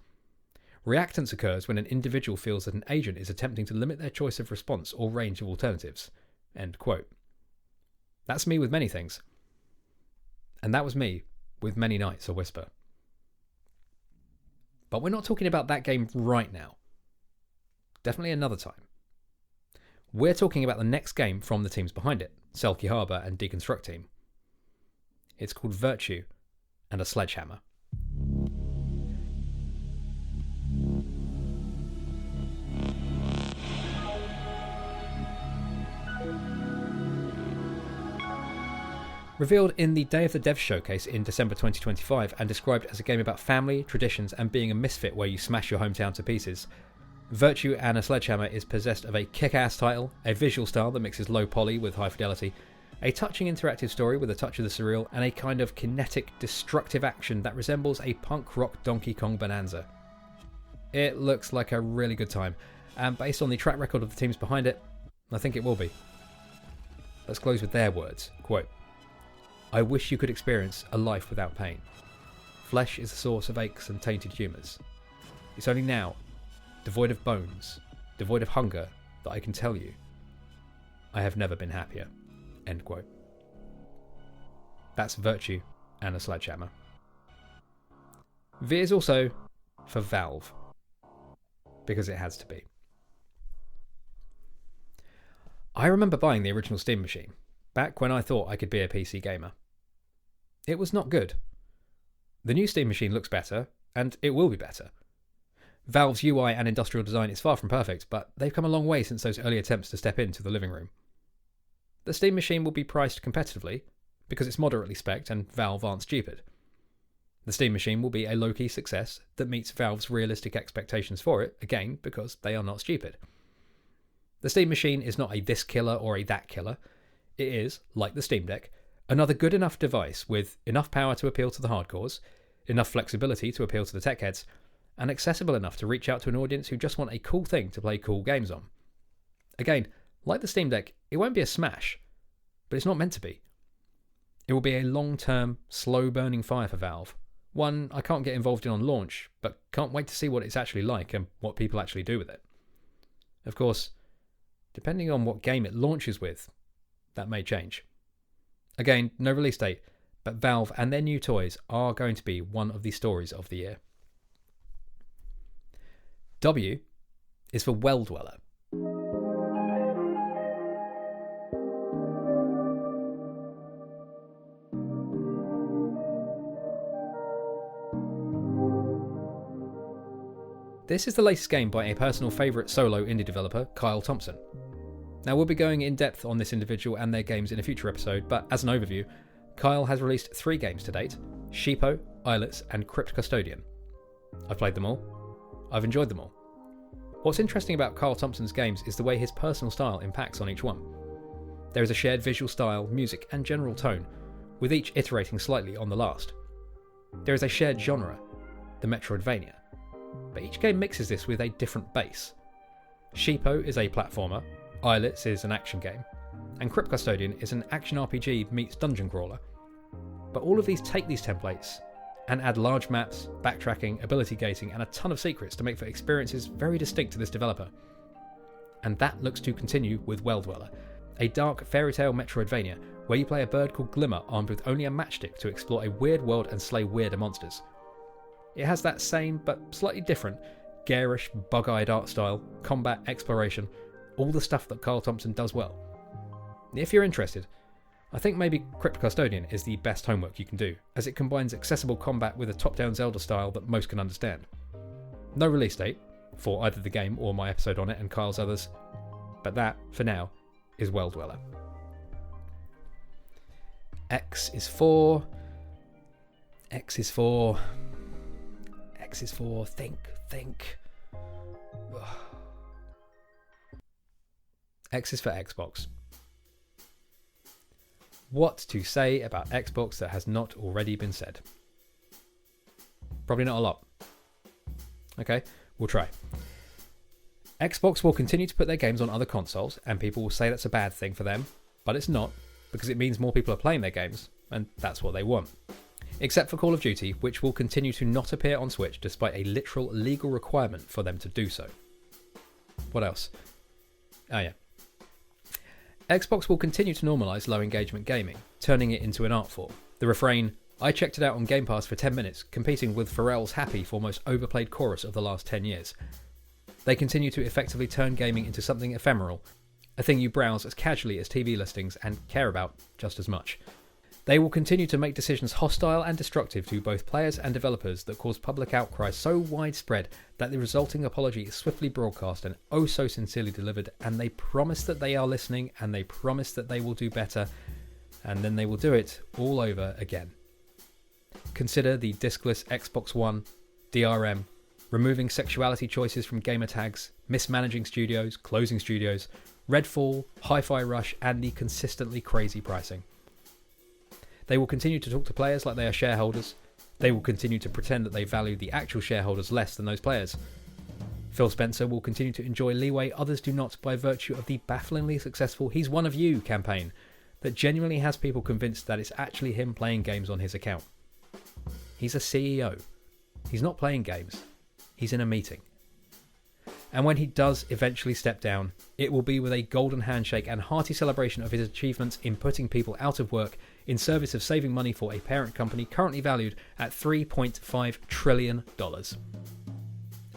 [SPEAKER 1] Reactance occurs when an individual feels that an agent is attempting to limit their choice of response or range of alternatives. End quote. That's me with many things. And that was me with Many Nights a Whisper. But we're not talking about that game right now. Definitely another time. We're talking about the next game from the teams behind it, Selkie Harbour and Deconstruct Team. It's called Virtue and a Sledgehammer. Revealed in the Day of the Devs showcase in December 2025 and described as a game about family, traditions, and being a misfit where you smash your hometown to pieces, Virtue and a Sledgehammer is possessed of a kick-ass title, a visual style that mixes low poly with high fidelity, a touching interactive story with a touch of the surreal, and a kind of kinetic, destructive action that resembles a punk rock Donkey Kong bonanza. It looks like a really good time, and based on the track record of the teams behind it, I think it will be. Let's close with their words. Quote, "I wish you could experience a life without pain. Flesh is the source of aches and tainted humours. It's only now, devoid of bones, devoid of hunger, that I can tell you, I have never been happier." End quote. That's Virtue and a Sledgehammer. V is also for Valve, because it has to be. I remember buying the original Steam machine, back when I thought I could be a PC gamer. It was not good. The new Steam machine looks better, and it will be better. Valve's UI and industrial design is far from perfect, but they've come a long way since those early attempts to step into the living room. The Steam machine will be priced competitively, because it's moderately spec'd and Valve aren't stupid. The Steam machine will be a low-key success that meets Valve's realistic expectations for it, again, because they are not stupid. The Steam machine is not a this killer or a that killer. It is, like the Steam Deck, another good enough device with enough power to appeal to the hardcores, enough flexibility to appeal to the tech heads, and accessible enough to reach out to an audience who just want a cool thing to play cool games on. Again, like the Steam Deck, it won't be a smash, but it's not meant to be. It will be a long-term, slow-burning fire for Valve, one I can't get involved in on launch, but can't wait to see what it's actually like and what people actually do with it. Of course, depending on what game it launches with, that may change. Again, no release date, but Valve and their new toys are going to be one of the stories of the year. W is for Well Dweller. This is the latest game by a personal favourite solo indie developer, Kyle Thompson. Now, we'll be going in depth on this individual and their games in a future episode, but as an overview, Kyle has released 3 games to date: Sheepo, Islets, and Crypt Custodian. I've played them all. I've enjoyed them all. What's interesting about Kyle Thompson's games is the way his personal style impacts on each one. There is a shared visual style, music, and general tone, with each iterating slightly on the last. There is a shared genre, the Metroidvania, but each game mixes this with a different base. Sheepo is a platformer, Islets is an action game, and Crypt Custodian is an action RPG meets dungeon crawler. But all of these take these templates and add large maps, backtracking, ability gating, and a ton of secrets to make for experiences very distinct to this developer. And that looks to continue with Well Dweller, a dark fairy tale Metroidvania where you play a bird called Glimmer armed with only a matchstick to explore a weird world and slay weirder monsters. It has that same, but slightly different, garish, bug-eyed art style, combat, exploration, all the stuff that Carl Thompson does well. If you're interested, I think maybe Crypt Custodian is the best homework you can do, as it combines accessible combat with a top-down Zelda style that most can understand. No release date, for either the game or my episode on it and Kyle's others, but that, for now, is Well Dweller. X is for... Think. Ugh. X is for Xbox. What to say about Xbox that has not already been said? Probably not a lot. Okay, we'll try. Xbox will continue to put their games on other consoles, and people will say that's a bad thing for them, but it's not, because it means more people are playing their games, and that's what they want. Except for Call of Duty, which will continue to not appear on Switch despite a literal legal requirement for them to do so. What else? Oh yeah. Xbox will continue to normalise low engagement gaming, turning it into an art form. The refrain, "I checked it out on Game Pass for 10 minutes, competing with Pharrell's Happy for most overplayed chorus of the last 10 years. They continue to effectively turn gaming into something ephemeral, a thing you browse as casually as TV listings and care about just as much. They will continue to make decisions hostile and destructive to both players and developers that cause public outcry so widespread that the resulting apology is swiftly broadcast and oh so sincerely delivered, and they promise that they are listening, and they promise that they will do better, and then they will do it all over again. Consider the diskless Xbox One, DRM, removing sexuality choices from gamer tags, mismanaging studios, closing studios, Redfall, Hi-Fi Rush, and the consistently crazy pricing. They will continue to talk to players like they are shareholders. They will continue to pretend that they value the actual shareholders less than those players. Phil Spencer will continue to enjoy leeway others do not by virtue of the bafflingly successful He's One of You campaign that genuinely has people convinced that it's actually him playing games on his account. He's a CEO. He's not playing games. He's in a meeting. And when he does eventually step down, it will be with a golden handshake and hearty celebration of his achievements in putting people out of work in service of saving money for a parent company currently valued at $3.5 trillion.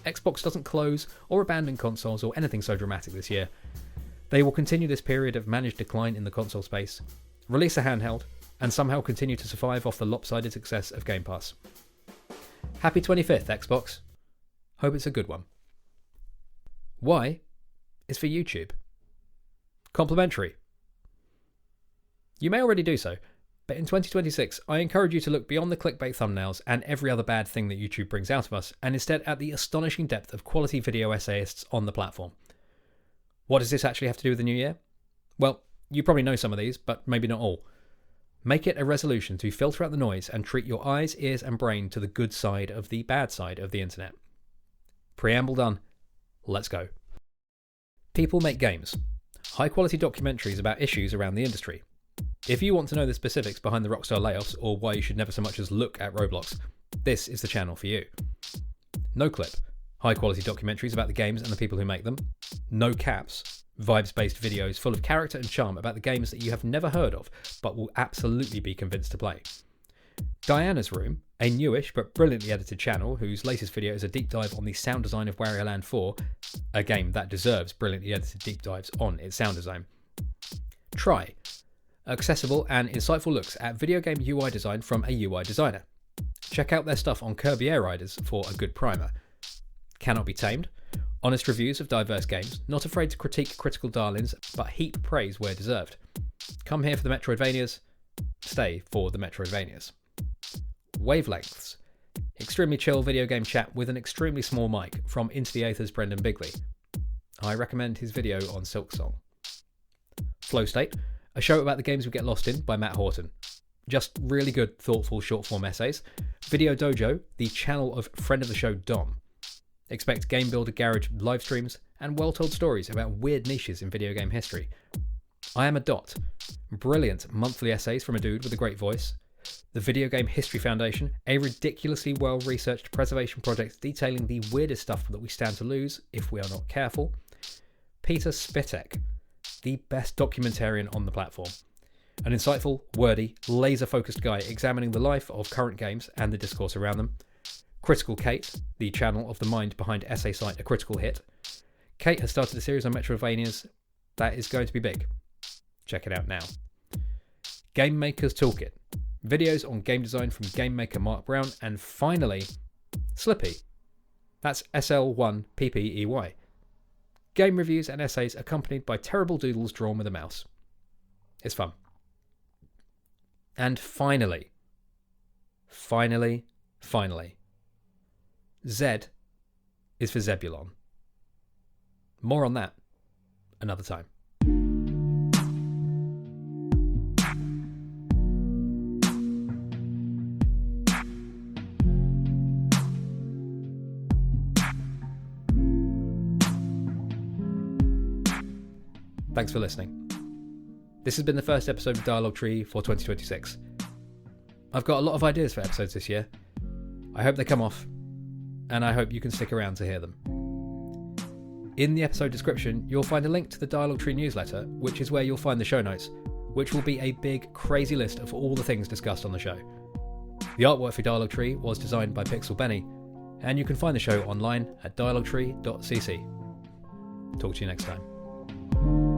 [SPEAKER 1] Xbox doesn't close or abandon consoles or anything so dramatic this year. They will continue this period of managed decline in the console space, release a handheld, and somehow continue to survive off the lopsided success of Game Pass. Happy 25th, Xbox. Hope it's a good one. Y is for YouTube. Complimentary. You may already do so, but in 2026, I encourage you to look beyond the clickbait thumbnails and every other bad thing that YouTube brings out of us, and instead at the astonishing depth of quality video essayists on the platform. What does this actually have to do with the new year? Well, you probably know some of these, but maybe not all. Make it a resolution to filter out the noise and treat your eyes, ears, and brain to the good side of the bad side of the internet. Preamble done. Let's go. People make games. High-quality documentaries about issues around the industry. If you want to know the specifics behind the Rockstar layoffs or why you should never so much as look at Roblox, this is the channel for you. No Clip. High-quality documentaries about the games and the people who make them. No Caps. Vibes-based videos full of character and charm about the games that you have never heard of but will absolutely be convinced to play. Diana's Room, a newish but brilliantly edited channel whose latest video is a deep dive on the sound design of Wario Land 4, a game that deserves brilliantly edited deep dives on its sound design. Try, accessible and insightful looks at video game UI design from a UI designer. Check out their stuff on Kirby Air Riders for a good primer. Cannot Be Tamed, honest reviews of diverse games, not afraid to critique critical darlings but heap praise where deserved. Come here for the Metroidvanias, stay for the Metroidvanias. Wavelengths, extremely chill video game chat with an extremely small mic from Into the Aether's Brendan Bigley. I recommend his video on Silksong. Flow State, a show about the games we get lost in by Matt Horton. Just really good, thoughtful short-form essays. Video Dojo, the channel of friend of the show Dom. Expect Game Builder Garage live streams and well-told stories about weird niches in video game history. I Am a Dot, brilliant monthly essays from a dude with a great voice. The Video Game History Foundation, a ridiculously well-researched preservation project detailing the weirdest stuff that we stand to lose if we are not careful. Peter Spitek, the best documentarian on the platform. An insightful, wordy, laser-focused guy examining the life of current games and the discourse around them. Critical Kate, the channel of the mind behind essay site A Critical Hit. Kate has started a series on Metroidvanias that is going to be big. Check it out now. Game Maker's Toolkit. Videos on game design from game maker Mark Brown. And finally, Slippy. That's SL1PPEY. Game reviews and essays accompanied by terrible doodles drawn with a mouse. It's fun. And finally, Z is for Zebulon. More on that another time. Thanks for listening. This has been the first episode of Dialogue Tree for 2026. I've got a lot of ideas for episodes this year. I hope they come off, and I hope you can stick around to hear them. In the episode description, you'll find a link to the Dialogue Tree newsletter, which is where you'll find the show notes, which will be a big, crazy list of all the things discussed on the show. The artwork for Dialogue Tree was designed by Pixel Benny, and you can find the show online at dialoguetree.cc. Talk to you next time.